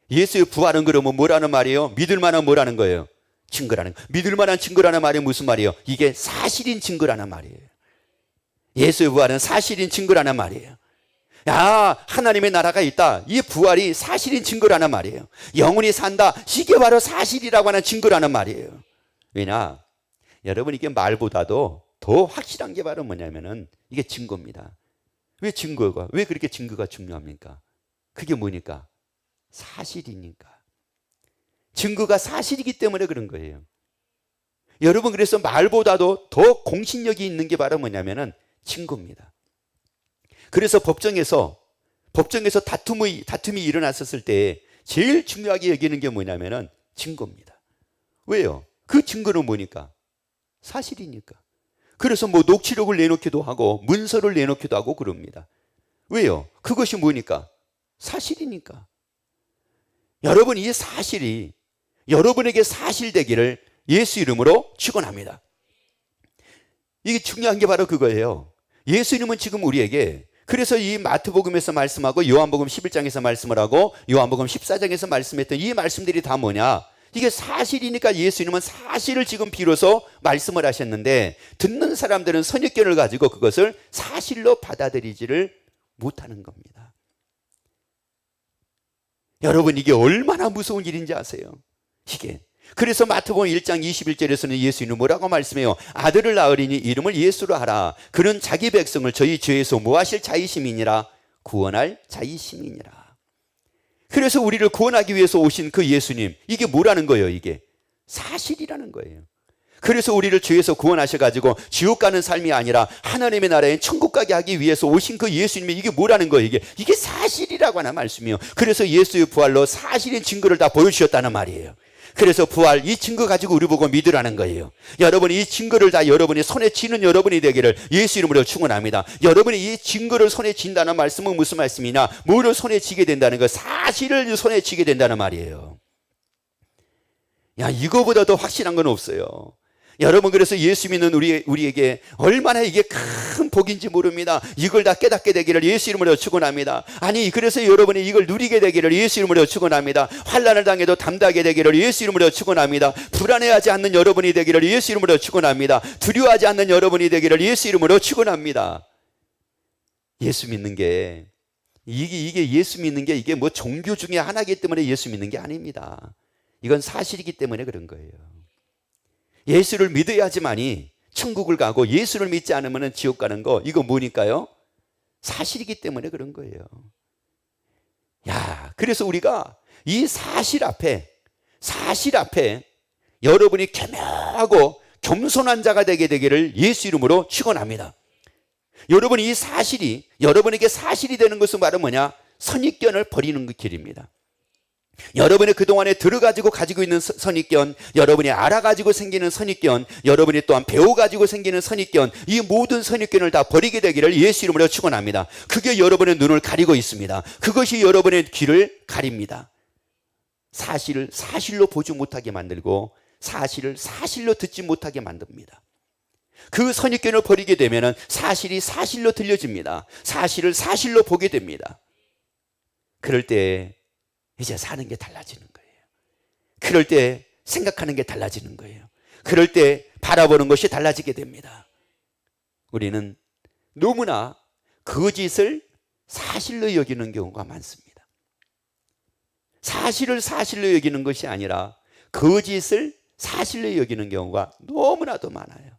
예수의 부활은 그러면 뭐라는 말이에요? 믿을 만한 뭐라는 거예요? 증거라는 거. 믿을 만한 증거라는 말이 무슨 말이에요? 이게 사실인 증거라는 말이에요. 예수의 부활은 사실인 증거라는 말이에요. 야, 하나님의 나라가 있다. 이 부활이 사실인 증거라는 말이에요. 영혼이 산다. 이게 바로 사실이라고 하는 증거라는 말이에요. 왜냐? 여러분, 이게 말보다도 더 확실한 게 바로 뭐냐면은 이게 증거입니다. 왜 그렇게 증거가 중요합니까? 그게 뭐니까? 사실이니까. 증거가 사실이기 때문에 그런 거예요. 여러분, 그래서 말보다도 더 공신력이 있는 게 바로 뭐냐면은 증거입니다. 그래서 법정에서 다툼이 일어났었을 때 제일 중요하게 여기는 게 뭐냐면은 증거입니다. 왜요? 그 증거는 뭐니까? 사실이니까. 그래서 뭐 녹취록을 내놓기도 하고 문서를 내놓기도 하고 그럽니다. 왜요? 그것이 뭐니까? 사실이니까. 여러분, 이 사실이 여러분에게 사실되기를 예수 이름으로 축원합니다. 이게 중요한 게 바로 그거예요. 예수 이름은 지금 우리에게, 그래서 이 마태복음에서 말씀하고 요한복음 11장에서 말씀을 하고 요한복음 14장에서 말씀했던 이 말씀들이 다 뭐냐? 이게 사실이니까 예수 이름은 사실을 지금 비로소 말씀을 하셨는데, 듣는 사람들은 선입견을 가지고 그것을 사실로 받아들이지를 못하는 겁니다. 여러분, 이게 얼마나 무서운 일인지 아세요? 이게. 그래서 마태복음 1장 21절에서는 예수 이름은 뭐라고 말씀해요? 아들을 낳으리니 이름을 예수로 하라. 그는 자기 백성을 저희 죄에서 뭐하실 자이심이니라. 구원할 자이심이니라. 그래서 우리를 구원하기 위해서 오신 그 예수님, 이게 뭐라는 거예요? 이게 사실이라는 거예요. 그래서 우리를 죄에서 구원하셔가지고 지옥 가는 삶이 아니라 하나님의 나라에 천국 가게 하기 위해서 오신 그 예수님이 이게 뭐라는 거예요? 이게 사실이라고 하는 말씀이에요. 그래서 예수의 부활로 사실인 증거를 다 보여주셨다는 말이에요. 그래서 부활, 이 증거 가지고 우리 보고 믿으라는 거예요. 여러분, 이 증거를 다 여러분이 손에 쥐는 여러분이 되기를 예수 이름으로 축원합니다. 여러분이 이 증거를 손에 쥔다는 말씀은 무슨 말씀이냐? 뭐를 손에 쥐게 된다는 거, 사실을 손에 쥐게 된다는 말이에요. 야, 이거보다 더 확실한 건 없어요. 여러분, 그래서 예수 믿는 우리에게 얼마나 이게 큰 복인지 모릅니다. 이걸 다 깨닫게 되기를 예수 이름으로 축원합니다. 아니, 그래서 여러분이 이걸 누리게 되기를 예수 이름으로 축원합니다. 환난을 당해도 담대하게 되기를 예수 이름으로 축원합니다. 불안해하지 않는 여러분이 되기를 예수 이름으로 축원합니다. 두려워하지 않는 여러분이 되기를 예수 이름으로 축원합니다. 예수 믿는 게 이게 예수 믿는 게 이게 뭐 종교 중에 하나이기 때문에 예수 믿는 게 아닙니다. 이건 사실이기 때문에 그런 거예요. 예수를 믿어야지만이 천국을 가고 예수를 믿지 않으면 지옥 가는 거, 이거 뭐니까요? 사실이기 때문에 그런 거예요. 야, 그래서 우리가 이 사실 앞에 여러분이 겸허하고 겸손한 자가 되게 되기를 예수 이름으로 축원합니다. 여러분, 이 사실이 여러분에게 사실이 되는 것은 바로 뭐냐? 선입견을 버리는 그 길입니다. 여러분이 그동안에 들어가지고 가지고 있는 선입견, 여러분이 알아가지고 생기는 선입견, 여러분이 또한 배워가지고 생기는 선입견, 이 모든 선입견을 다 버리게 되기를 예수 이름으로 축원합니다. 그게 여러분의 눈을 가리고 있습니다. 그것이 여러분의 귀를 가립니다. 사실을 사실로 보지 못하게 만들고 사실을 사실로 듣지 못하게 만듭니다. 그 선입견을 버리게 되면 사실이 사실로 들려집니다. 사실을 사실로 보게 됩니다. 그럴 때 이제 사는 게 달라지는 거예요. 그럴 때 생각하는 게 달라지는 거예요. 그럴 때 바라보는 것이 달라지게 됩니다. 우리는 너무나 거짓을 사실로 여기는 경우가 많습니다. 사실을 사실로 여기는 것이 아니라 거짓을 사실로 여기는 경우가 너무나도 많아요.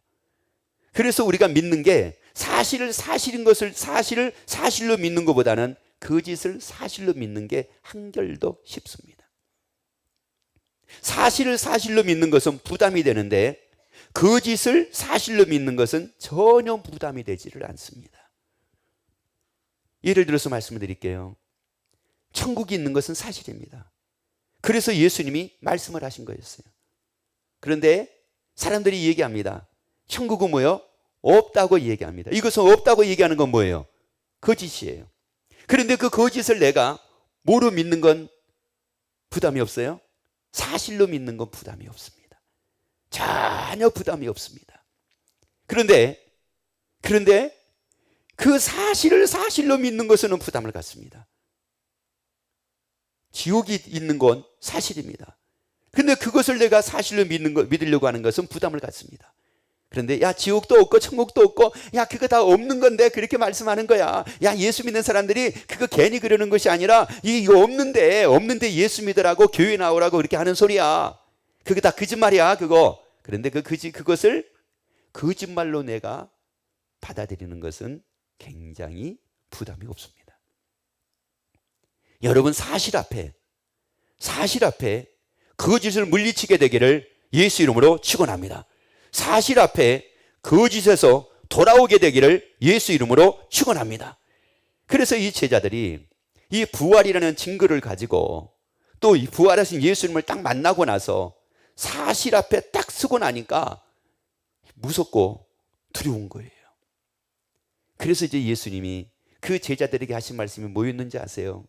그래서 우리가 믿는 게 사실을 사실인 것을 사실을 사실로 믿는 것보다는 거짓을 사실로 믿는 게 한결더 쉽습니다. 사실을 사실로 믿는 것은 부담이 되는데 거짓을 사실로 믿는 것은 전혀 부담이 되지를 않습니다. 예를 들어서 말씀을 드릴게요. 천국이 있는 것은 사실입니다. 그래서 예수님이 말씀을 하신 거였어요. 그런데 사람들이 얘기합니다. 천국은 뭐예요? 없다고 얘기합니다. 이것은 없다고 얘기하는 건 뭐예요? 거짓이에요. 그런데 그 거짓을 내가 뭐로 믿는 건 부담이 없어요? 사실로 믿는 건 부담이 없습니다. 전혀 부담이 없습니다. 그런데 그 사실을 사실로 믿는 것은 부담을 갖습니다. 지옥이 있는 건 사실입니다. 근데 그것을 내가 사실로 믿으려고 하는 것은 부담을 갖습니다. 그런데 야, 지옥도 없고 천국도 없고 야, 그거 다 없는 건데 그렇게 말씀하는 거야. 야, 예수 믿는 사람들이 그거 괜히 그러는 것이 아니라 이거 없는데 예수 믿으라고 교회 나오라고 그렇게 하는 소리야. 그거 다 거짓말이야, 그거. 그런데 그것을 거짓말로 내가 받아들이는 것은 굉장히 부담이 없습니다. 여러분, 사실 앞에 거짓을 물리치게 되기를 예수 이름으로 축원합니다. 사실 앞에 거짓에서 돌아오게 되기를 예수 이름으로 축원합니다. 그래서 이 제자들이 이 부활이라는 증거를 가지고 또 이 부활하신 예수님을 딱 만나고 나서 사실 앞에 딱 서고 나니까 무섭고 두려운 거예요. 그래서 이제 예수님이 그 제자들에게 하신 말씀이 뭐였는지 아세요?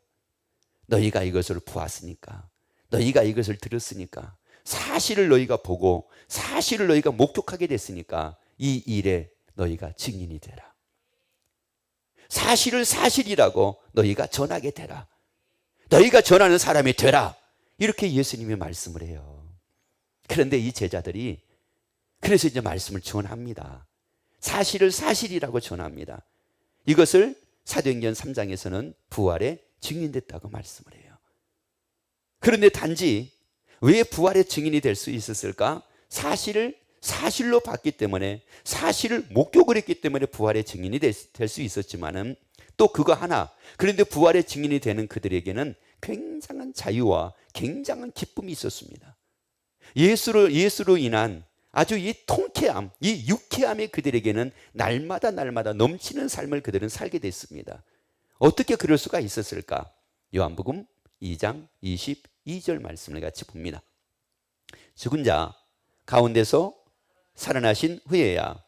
너희가 이것을 보았으니까, 너희가 이것을 들었으니까, 사실을 너희가 보고 사실을 너희가 목격하게 됐으니까 이 일에 너희가 증인이 되라. 사실을 사실이라고 너희가 전하게 되라. 너희가 전하는 사람이 되라. 이렇게 예수님이 말씀을 해요. 그런데 이 제자들이 그래서 이제 말씀을 전합니다. 사실을 사실이라고 전합니다. 이것을 사도행전 3장에서는 부활에 증인됐다고 말씀을 해요. 그런데 단지 왜 부활의 증인이 될 수 있었을까? 사실을 사실로 봤기 때문에, 사실을 목격을 했기 때문에 부활의 증인이 될 수 있었지만은 또 그거 하나, 그런데 부활의 증인이 되는 그들에게는 굉장한 자유와 굉장한 기쁨이 있었습니다. 예수로 인한 아주 이 통쾌함, 이 유쾌함이 그들에게는 날마다 넘치는 삶을 그들은 살게 됐습니다. 어떻게 그럴 수가 있었을까? 요한복음 2장 22절 말씀을 같이 봅니다. 죽은 자 가운데서 살아나신 후에야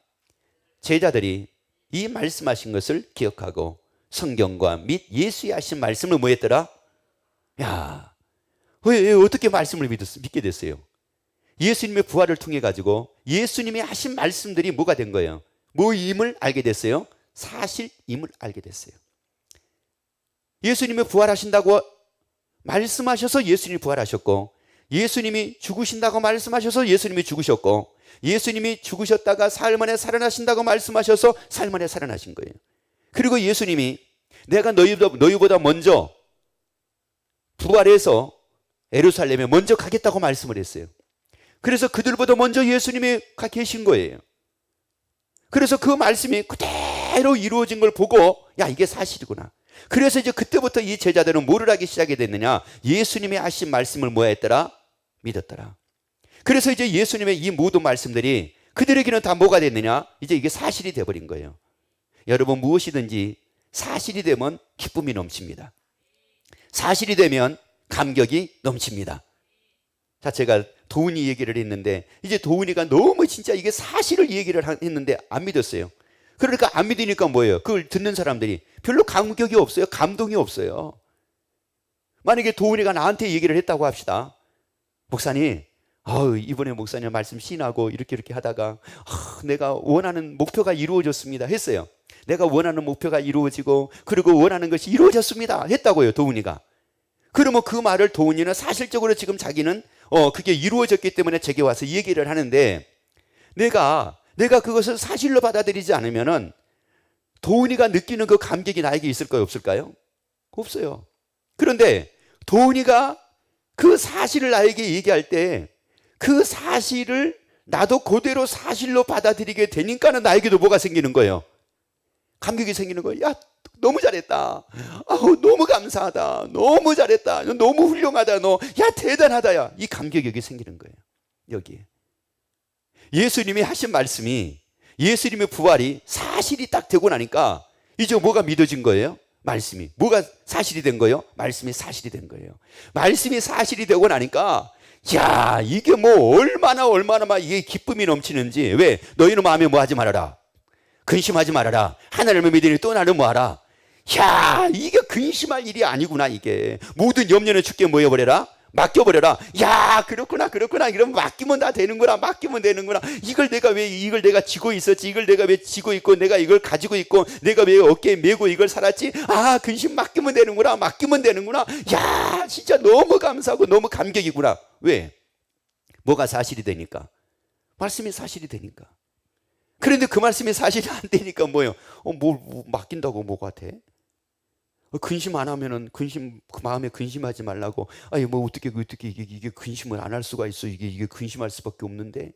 제자들이 이 말씀하신 것을 기억하고 성경과 및 예수의 하신 말씀을 뭐 했더라? 야, 왜 어떻게 말씀을 믿게 됐어요? 예수님의 부활을 통해 가지고 예수님이 하신 말씀들이 뭐가 된 거예요? 뭐임을 알게 됐어요? 사실임을 알게 됐어요. 예수님이 부활하신다고 말씀하셔서 예수님이 부활하셨고, 예수님이 죽으신다고 말씀하셔서 예수님이 죽으셨고, 예수님이 죽으셨다가 사흘 만에 살아나신다고 말씀하셔서 사흘 만에 살아나신 거예요. 그리고 예수님이 내가 너희보다 먼저 부활해서 예루살렘에 먼저 가겠다고 말씀을 했어요. 그래서 그들보다 먼저 예수님이 가 계신 거예요. 그래서 그 말씀이 그대로 이루어진 걸 보고 야, 이게 사실이구나. 그래서 이제 그때부터 이 제자들은 뭐를 하기 시작이 됐느냐? 예수님이 하신 말씀을 뭐 했더라? 믿었더라. 그래서 이제 예수님의 이 모든 말씀들이 그들에게는 다 뭐가 됐느냐? 이제 이게 사실이 되어버린 거예요. 여러분, 무엇이든지 사실이 되면 기쁨이 넘칩니다. 사실이 되면 감격이 넘칩니다. 자, 제가 도훈이 얘기를 했는데 이제 도훈이가 너무 진짜 이게 사실을 얘기를 했는데 안 믿었어요. 그러니까 안 믿으니까 뭐예요? 그걸 듣는 사람들이 별로 감격이 없어요. 감동이 없어요. 만약에 도훈이가 나한테 얘기를 했다고 합시다. 목사님, 이번에 목사님 말씀 신하고 이렇게 하다가 내가 원하는 목표가 이루어졌습니다 했어요. 내가 원하는 목표가 이루어지고 그리고 원하는 것이 이루어졌습니다 했다고요, 도훈이가. 그러면 그 말을 도훈이는 사실적으로 지금 자기는 그게 이루어졌기 때문에 제게 와서 얘기를 하는데, 내가 그것을 사실로 받아들이지 않으면은 도훈이가 느끼는 그 감격이 나에게 있을까요, 없을까요? 없어요. 그런데 도훈이가 그 사실을 나에게 얘기할 때 그 사실을 나도 그대로 사실로 받아들이게 되니까는 나에게도 뭐가 생기는 거예요? 감격이 생기는 거예요. 야, 너무 잘했다. 너무 감사하다. 너무 잘했다. 너무 훌륭하다. 야, 대단하다. 야, 이 감격이 여기 생기는 거예요. 여기에. 예수님이 하신 말씀이, 예수님의 부활이 사실이 딱 되고 나니까 이제 뭐가 믿어진 거예요? 말씀이. 뭐가 사실이 된 거예요? 말씀이 사실이 된 거예요. 말씀이 사실이 되고 나니까 야, 이게 뭐 얼마나 막 이게 기쁨이 넘치는지. 왜? 너희는 마음에 뭐 하지 말아라. 근심하지 말아라. 하나님을 믿으니 또 나를 뭐하라. 야, 이게 근심할 일이 아니구나. 이게 모든 염려는 주께 모여버려라. 맡겨버려라. 야, 그렇구나. 이러면 맡기면 다 되는구나. 맡기면 되는구나. 이걸 내가 지고 있었지. 이걸 내가 왜 지고 있고, 내가 이걸 가지고 있고, 내가 왜 어깨에 메고 이걸 살았지. 근심 맡기면 되는구나. 야, 진짜 너무 감사하고 너무 감격이구나. 왜? 뭐가 사실이 되니까? 말씀이 사실이 되니까. 그런데 그 말씀이 사실이 안 되니까 뭐예요? 뭘 맡긴다고 뭐가 돼? 근심 안 하면은 그 마음에 근심하지 말라고. 아니 뭐 어떻게 이게 근심을 안 할 수가 있어? 이게 근심할 수밖에 없는데.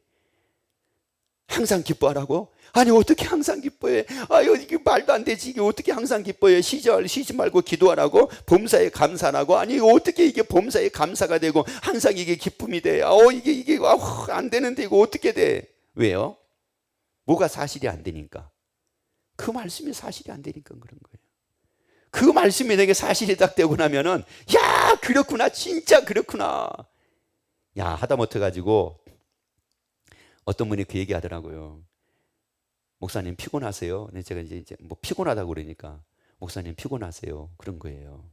항상 기뻐하라고? 아니 어떻게 항상 기뻐해? 아유 이게 말도 안 되지. 이게 어떻게 항상 기뻐해? 쉬지 말고 기도하라고? 범사에 감사하라고? 아니 어떻게 이게 범사에 감사가 되고 항상 이게 기쁨이 돼? 이게 안 되는데 이거 어떻게 돼? 왜요? 뭐가 사실이 안 되니까. 그 말씀이 사실이 안 되니까 그런 거예요. 그 말씀이 내게 사실이 딱 되고 나면은 야 그렇구나, 진짜 그렇구나. 야 하다못해 가지고 어떤 분이 그 얘기 하더라고요. 목사님 피곤하세요? 근데 제가 이제 뭐 피곤하다고 그러니까 목사님 피곤하세요? 그런 거예요.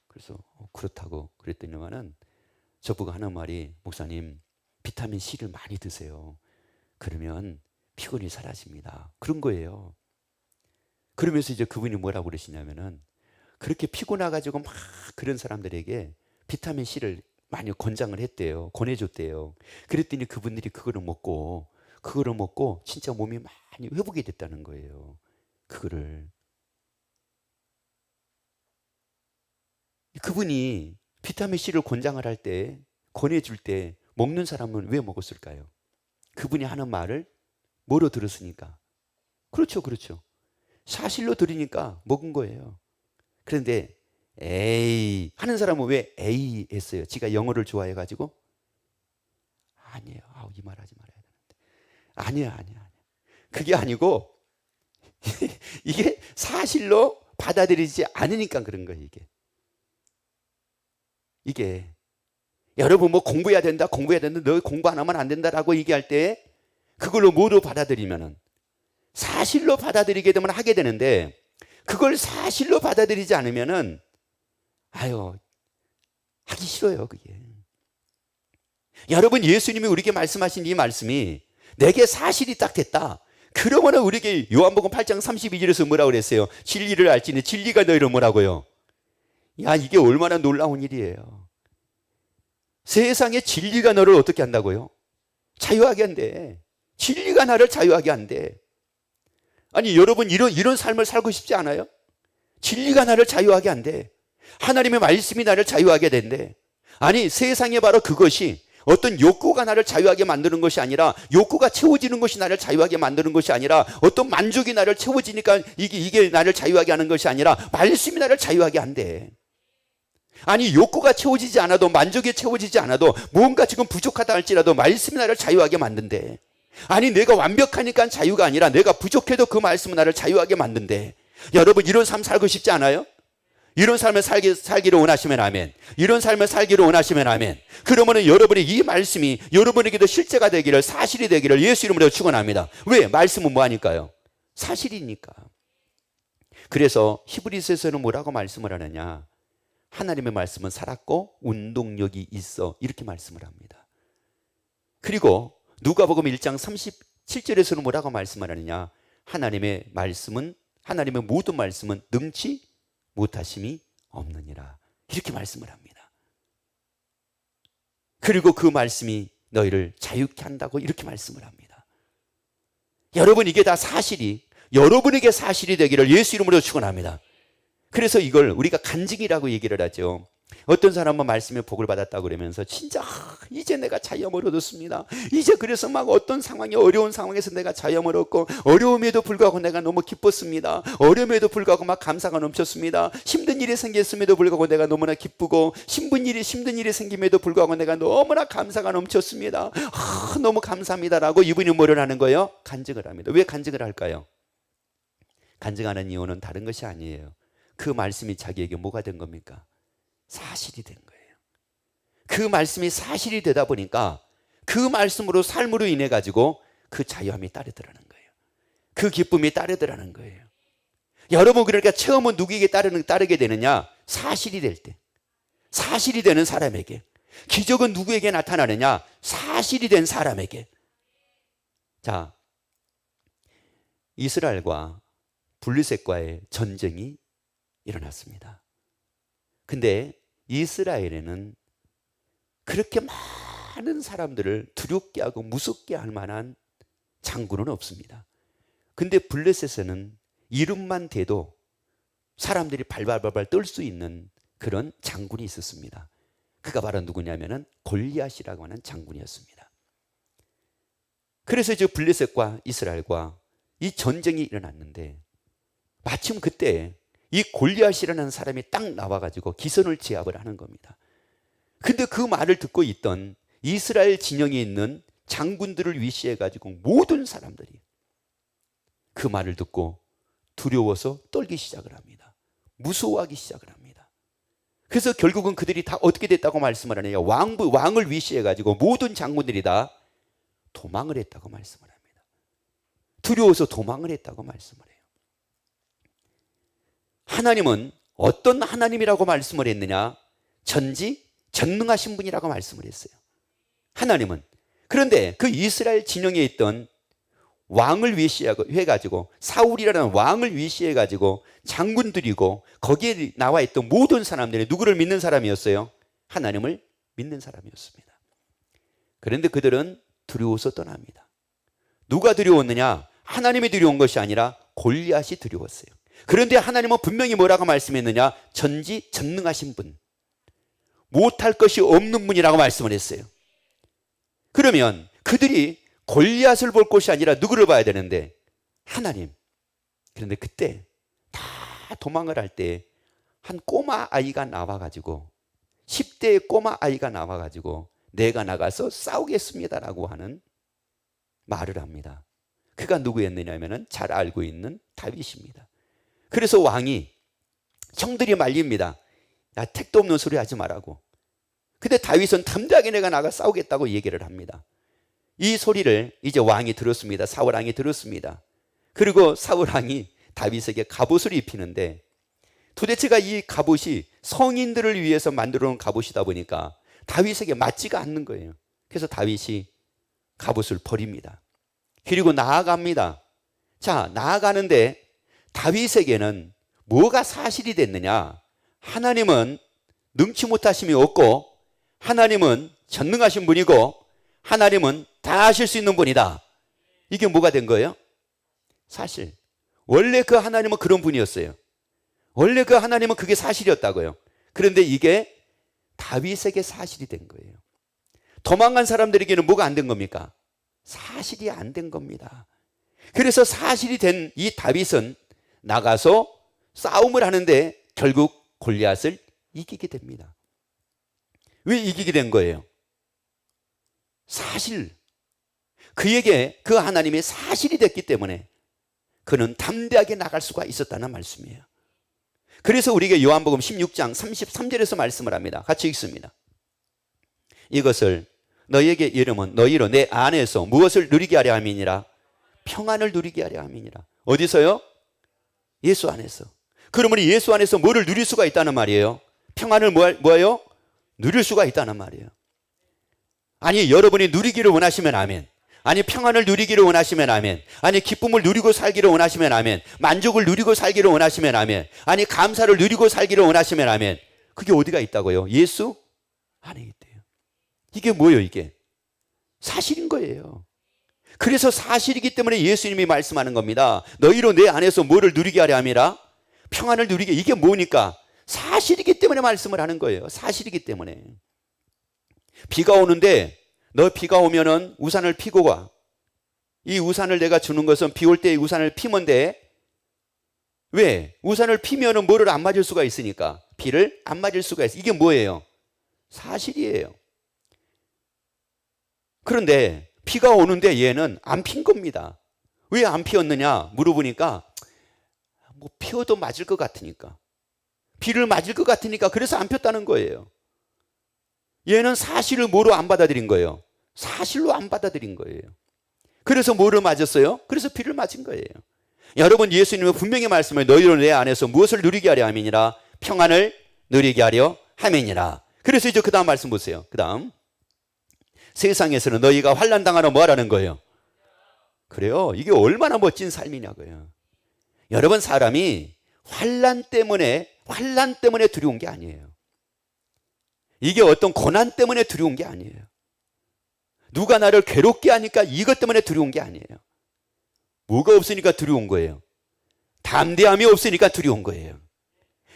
그래서 그렇다고 그랬더니만은 저보고 하는 말이 목사님 비타민 C를 많이 드세요. 그러면 피곤이 사라집니다. 그런 거예요. 그러면서 이제 그분이 뭐라고 그러시냐면은 그렇게 피곤해가지고 막 그런 사람들에게 비타민 C를 많이 권장을 했대요. 권해줬대요. 그랬더니 그분들이 그거를 먹고 진짜 몸이 많이 회복이 됐다는 거예요. 그분이 비타민 C를 권장을 할 때, 권해줄 때 먹는 사람은 왜 먹었을까요? 그분이 하는 말을 뭐로 들었으니까. 그렇죠. 사실로 들으니까 먹은 거예요. 그런데 에이 하는 사람은 왜 에이 했어요? 지가 영어를 좋아해가지고? 아니에요. 이 말 하지 말아야 되는데. 아니야. 그게 아니고 이게 사실로 받아들이지 않으니까 그런 거예요. 이게 여러분 뭐 공부해야 된다 너 공부 안 하면 안 된다라고 얘기할 때 그걸로 뭐로 받아들이면은 사실로 받아들이게 되면 하게 되는데 그걸 사실로 받아들이지 않으면은 하기 싫어요. 그게. 여러분 예수님이 우리에게 말씀하신 이 말씀이 내게 사실이 딱 됐다. 그러면은 우리에게 요한복음 8장 32절에서 뭐라고 그랬어요? 진리를 알지니 진리가 너희를 뭐라고요? 야 이게 얼마나 놀라운 일이에요. 세상에 진리가 너를 어떻게 한다고요? 자유하게 한대. 진리가 나를 자유하게 한대. 아니 여러분 이런 삶을 살고 싶지 않아요? 진리가 나를 자유하게 한대. 하나님의 말씀이 나를 자유하게 된대. 아니 세상에 바로 그것이 어떤 욕구가 나를 자유하게 만드는 것이 아니라 욕구가 채워지는 것이 나를 자유하게 만드는 것이 아니라 어떤 만족이 나를 채워지니까 이게 나를 자유하게 하는 것이 아니라 말씀이 나를 자유하게 한대. 아니 욕구가 채워지지 않아도 만족이 채워지지 않아도 뭔가 지금 부족하다 할지라도 말씀이 나를 자유하게 만든대. 아니 내가 완벽하니까 자유가 아니라 내가 부족해도 그 말씀은 나를 자유하게 만든대. 여러분 이런 삶 살고 싶지 않아요? 이런 삶을 살기를 원하시면 아멘. 이런 삶을 살기를 원하시면 아멘. 그러면은 여러분의 이 말씀이 여러분에게도 실제가 되기를 사실이 되기를 예수 이름으로 축원합니다. 왜? 말씀은 뭐하니까요? 사실이니까. 그래서 히브리서에서는 뭐라고 말씀을 하느냐? 하나님의 말씀은 살았고 운동력이 있어 이렇게 말씀을 합니다. 그리고 누가복음 1장 37절에서는 뭐라고 말씀을 하느냐? 하나님의 모든 말씀은 능치 못하심이 없느니라 이렇게 말씀을 합니다. 그리고 그 말씀이 너희를 자유케 한다고 이렇게 말씀을 합니다. 여러분 이게 다 사실이 여러분에게 사실이 되기를 예수 이름으로 축원합니다. 그래서 이걸 우리가 간증이라고 얘기를 하죠. 어떤 사람은 말씀에 복을 받았다고 그러면서 진짜 이제 내가 자유함을 얻었습니다. 이제 그래서 막 어떤 상황이 어려운 상황에서 내가 자유함을 얻고 어려움에도 불구하고 내가 너무 기뻤습니다. 어려움에도 불구하고 막 감사가 넘쳤습니다. 힘든 일이 생겼음에도 불구하고 내가 너무나 기쁘고 힘든 일이 생김에도 불구하고 내가 너무나 감사가 넘쳤습니다. 너무 감사합니다라고 이분이 뭐를 하는 거예요? 간증을 합니다. 왜 간증을 할까요? 간증하는 이유는 다른 것이 아니에요. 그 말씀이 자기에게 뭐가 된 겁니까? 사실이 된 거예요. 그 말씀이 사실이 되다 보니까 그 말씀으로 삶으로 인해 가지고 그 자유함이 따르더라는 거예요. 그 기쁨이 따르더라는 거예요. 여러분 그러니까 체험은 누구에게 따르게 되느냐? 사실이 될 때. 사실이 되는 사람에게. 기적은 누구에게 나타나느냐? 사실이 된 사람에게. 자, 이스라엘과 블레셋과의 전쟁이 일어났습니다. 근데 이스라엘에는 그렇게 많은 사람들을 두렵게 하고 무섭게 할 만한 장군은 없습니다. 근데 블레셋에는 이름만 대도 사람들이 발발발발 떨 수 있는 그런 장군이 있었습니다. 그가 바로 누구냐면은 골리앗이라고 하는 장군이었습니다. 그래서 이제 블레셋과 이스라엘과 이 전쟁이 일어났는데 마침 그때 이 골리앗이라는 사람이 딱 나와가지고 기선을 제압을 하는 겁니다. 근데 그 말을 듣고 있던 이스라엘 진영에 있는 장군들을 위시해가지고 모든 사람들이 그 말을 듣고 두려워서 떨기 시작을 합니다. 무서워하기 시작을 합니다. 그래서 결국은 그들이 다 어떻게 됐다고 말씀을 하느냐, 왕을 위시해가지고 모든 장군들이 다 도망을 했다고 말씀을 합니다. 두려워서 도망을 했다고 말씀을 해요. 하나님은 어떤 하나님이라고 말씀을 했느냐, 전지전능하신 분이라고 말씀을 했어요. 하나님은. 그런데 그 이스라엘 진영에 있던 왕을 위시해가지고, 사울이라는 왕을 위시해가지고 장군들이고 거기에 나와 있던 모든 사람들이 누구를 믿는 사람이었어요? 하나님을 믿는 사람이었습니다. 그런데 그들은 두려워서 떠납니다. 누가 두려웠느냐? 하나님이 두려운 것이 아니라 골리앗이 두려웠어요. 그런데 하나님은 분명히 뭐라고 말씀했느냐? 전지전능하신 분, 못할 것이 없는 분이라고 말씀을 했어요. 그러면 그들이 골리앗을 볼 것이 아니라 누구를 봐야 되는데? 하나님. 그런데 그때 다 도망을 할 때 한 꼬마 아이가 나와가지고, 10대의 꼬마 아이가 나와가지고 내가 나가서 싸우겠습니다라고 하는 말을 합니다. 그가 누구였느냐면은 잘 알고 있는 다윗입니다. 그래서 왕이, 형들이 말립니다. 야, 택도 없는 소리 하지 말라고. 근데 다윗은 담대하게 내가 나가 싸우겠다고 얘기를 합니다. 이 소리를 이제 왕이 들었습니다. 사울 왕이 들었습니다. 그리고 사울 왕이 다윗에게 갑옷을 입히는데, 도대체가 이 갑옷이 성인들을 위해서 만들어 놓은 갑옷이다 보니까 다윗에게 맞지가 않는 거예요. 그래서 다윗이 갑옷을 버립니다. 그리고 나아갑니다. 자, 나아가는데 다윗에게는 뭐가 사실이 됐느냐? 하나님은 능치 못하심이 없고, 하나님은 전능하신 분이고, 하나님은 다 하실 수 있는 분이다. 이게 뭐가 된 거예요? 사실. 원래 그 하나님은 그런 분이었어요. 원래 그 하나님은 그게 사실이었다고요. 그런데 이게 다윗에게 사실이 된 거예요. 도망간 사람들에게는 뭐가 안 된 겁니까? 사실이 안 된 겁니다. 그래서 사실이 된 이 다윗은 나가서 싸움을 하는데 결국 골리앗을 이기게 됩니다. 왜 이기게 된 거예요? 사실. 그에게 그 하나님의 사실이 됐기 때문에 그는 담대하게 나갈 수가 있었다는 말씀이에요. 그래서 우리에게 요한복음 16장 33절에서 말씀을 합니다. 같이 읽습니다. 이것을 너희에게 이름은 너희로 내 안에서 무엇을 누리게 하려 함이니라? 평안을 누리게 하려 함이니라. 어디서요? 예수 안에서. 그러면 예수 안에서 뭐를 누릴 수가 있다는 말이에요? 평안을 뭐예요? 누릴 수가 있다는 말이에요. 아니, 여러분이 누리기를 원하시면 아멘. 아니, 평안을 누리기를 원하시면 아멘. 아니, 기쁨을 누리고 살기를 원하시면 아멘. 만족을 누리고 살기를 원하시면 아멘. 아니, 감사를 누리고 살기를 원하시면 아멘. 그게 어디가 있다고요? 예수 안에 있대요. 이게 뭐예요? 이게 사실인 거예요. 그래서 사실이기 때문에 예수님이 말씀하는 겁니다. 너희로 내 안에서 뭐를 누리게 하려 함이라? 평안을 누리게. 이게 뭐니까? 사실이기 때문에 말씀을 하는 거예요. 사실이기 때문에. 비가 오는데 너 비가 오면은 우산을 피고 가. 이 우산을 내가 주는 것은 비 올 때 우산을 피면 돼. 왜? 우산을 피면은 뭐를 안 맞을 수가 있으니까. 비를 안 맞을 수가 있어. 이게 뭐예요? 사실이에요. 그런데 비가 오는데 얘는 안 핀 겁니다. 왜 안 피었느냐 물어보니까 뭐 피어도 맞을 것 같으니까. 비를 맞을 것 같으니까 그래서 안 폈다는 거예요. 얘는 사실을 뭐로 안 받아들인 거예요? 사실로 안 받아들인 거예요. 그래서 뭐를 맞았어요? 그래서 비를 맞은 거예요. 여러분, 예수님은 분명히 말씀을 너희로 내 안에서 무엇을 누리게 하려 함이니라? 평안을 누리게 하려 함이니라. 그래서 이제 그 다음 말씀 보세요. 그 다음, 세상에서는 너희가 환난 당하면 뭐 하라는 거예요? 그래요. 이게 얼마나 멋진 삶이냐고요. 여러분, 사람이 환난 때문에 두려운 게 아니에요. 이게 어떤 고난 때문에 두려운 게 아니에요. 누가 나를 괴롭게 하니까 이것 때문에 두려운 게 아니에요. 뭐가 없으니까 두려운 거예요? 담대함이 없으니까 두려운 거예요.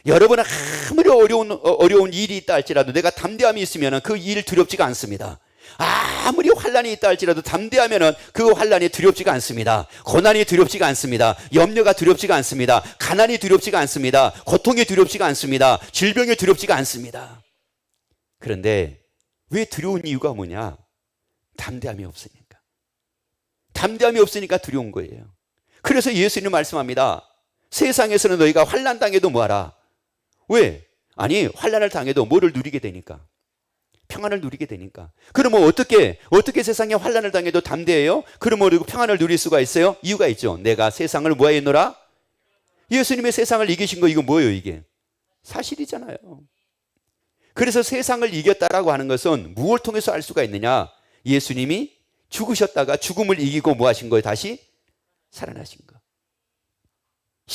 여러분은 아무리 어려운 일이 있다 할지라도 내가 담대함이 있으면 그 일 두렵지가 않습니다. 아무리 환란이 있다 할지라도 담대하면 그 환란이 두렵지가 않습니다. 고난이 두렵지가 않습니다. 염려가 두렵지가 않습니다. 가난이 두렵지가 않습니다. 고통이 두렵지가 않습니다. 질병이 두렵지가 않습니다. 그런데 왜 두려운 이유가 뭐냐? 담대함이 없으니까. 담대함이 없으니까 두려운 거예요. 그래서 예수님 말씀합니다. 세상에서는 너희가 환난 당해도 뭐하라? 왜? 아니, 환난을 당해도 뭐를 누리게 되니까? 평안을 누리게 되니까. 그러면 어떻게 세상에 환난을 당해도 담대해요? 그러면 그리고 평안을 누릴 수가 있어요? 이유가 있죠. 내가 세상을 뭐하였노라? 예수님의 세상을 이기신 거 이거 뭐예요 이게? 사실이잖아요. 그래서 세상을 이겼다라고 하는 것은 무엇을 통해서 알 수가 있느냐? 예수님이 죽으셨다가 죽음을 이기고 뭐 하신 거예요? 다시 살아나신 거.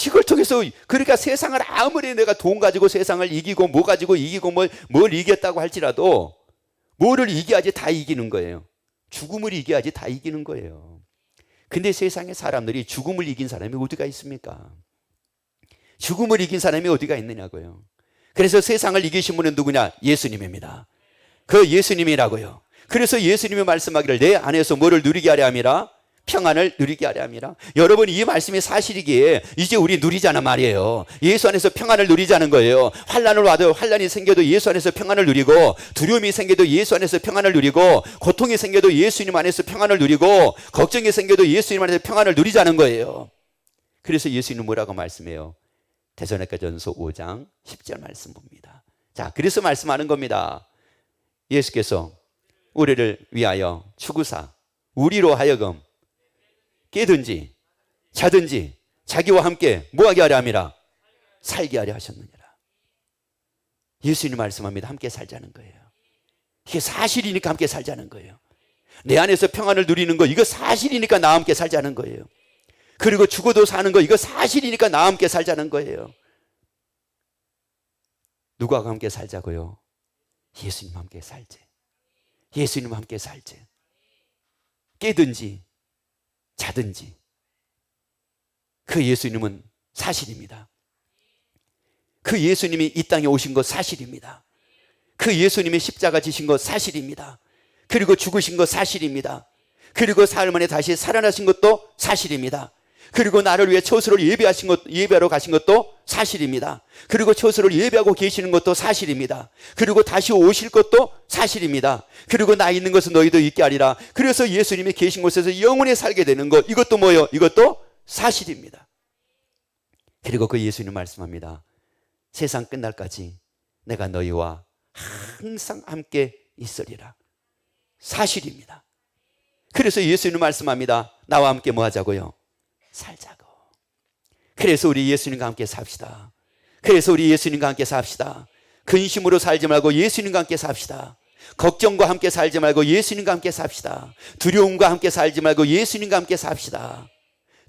이걸 통해서, 그러니까 세상을 아무리 내가 돈 가지고 세상을 이기고 뭐 가지고 이기고 뭘 이겼다고 할지라도 뭐를 이겨야지 다 이기는 거예요. 죽음을 이겨야지 다 이기는 거예요. 근데 세상의 사람들이 죽음을 이긴 사람이 어디가 있습니까? 죽음을 이긴 사람이 어디가 있느냐고요. 그래서 세상을 이기신 분은 누구냐? 예수님입니다. 그 예수님이라고요. 그래서 예수님이 말씀하기를 내 안에서 뭐를 누리게 하려 함이라? 평안을 누리게 하려 함이라. 여러분, 이 말씀이 사실이기에 이제 우리 누리자는 말이에요. 예수 안에서 평안을 누리자는 거예요. 환난을 와도, 환난이 생겨도 예수 안에서 평안을 누리고, 두려움이 생겨도 예수 안에서 평안을 누리고, 고통이 생겨도 예수님 안에서 평안을 누리고, 걱정이 생겨도 예수님 안에서 평안을 누리자는 거예요. 그래서 예수님은 뭐라고 말씀해요? 데살로니가전서 5장 10절 말씀 봅니다. 자, 그래서 말씀하는 겁니다. 예수께서 우리를 위하여 죽으사 우리로 하여금 깨든지 자든지 자기와 함께 뭐하게 하려 함이라? 살게 하려 하셨느니라. 예수님 말씀합니다. 함께 살자는 거예요. 이게 사실이니까 함께 살자는 거예요. 내 안에서 평안을 누리는 거 이거 사실이니까 나와 함께 살자는 거예요. 그리고 죽어도 사는 거 이거 사실이니까 나와 함께 살자는 거예요. 누구와 함께 살자고요? 예수님과 함께 살지. 예수님과 함께 살지. 깨든지 자든지 그 예수님은 사실입니다. 그 예수님이 이 땅에 오신 것 사실입니다. 그 예수님이 십자가 지신 것 사실입니다. 그리고 죽으신 것 사실입니다. 그리고 사흘 만에 다시 살아나신 것도 사실입니다. 그리고 나를 위해 처소를 예배하러 가신 것도 사실입니다. 그리고 처소를 예배하고 계시는 것도 사실입니다. 그리고 다시 오실 것도 사실입니다. 그리고 나 있는 것은 너희도 있게 하리라. 그래서 예수님이 계신 곳에서 영원히 살게 되는 것, 이것도 뭐예요? 이것도 사실입니다. 그리고 그 예수님 말씀합니다. 세상 끝날까지 내가 너희와 항상 함께 있으리라. 사실입니다. 그래서 예수님 말씀합니다. 나와 함께 뭐 하자고요? 살자고. 그래서 우리 예수님과 함께 삽시다. 그래서 우리 예수님과 함께 삽시다. 근심으로 살지 말고 예수님과 함께 삽시다. 걱정과 함께 살지 말고 예수님과 함께 삽시다. 두려움과 함께 살지 말고 예수님과 함께 삽시다.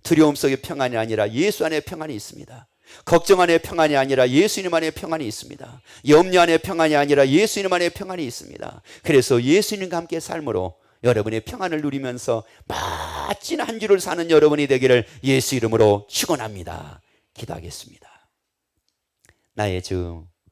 두려움 속에 평안이 아니라 예수 안에 평안이 있습니다. 걱정 안에 평안이 아니라 예수님 안에 평안이 있습니다. 염려 안에 평안이 아니라 예수님 안에 평안이 있습니다. 그래서 예수님과 함께 삶으로 여러분의 평안을 누리면서 멋진 한 주를 사는 여러분이 되기를 예수 이름으로 축원합니다. 기도하겠습니다. 나의 주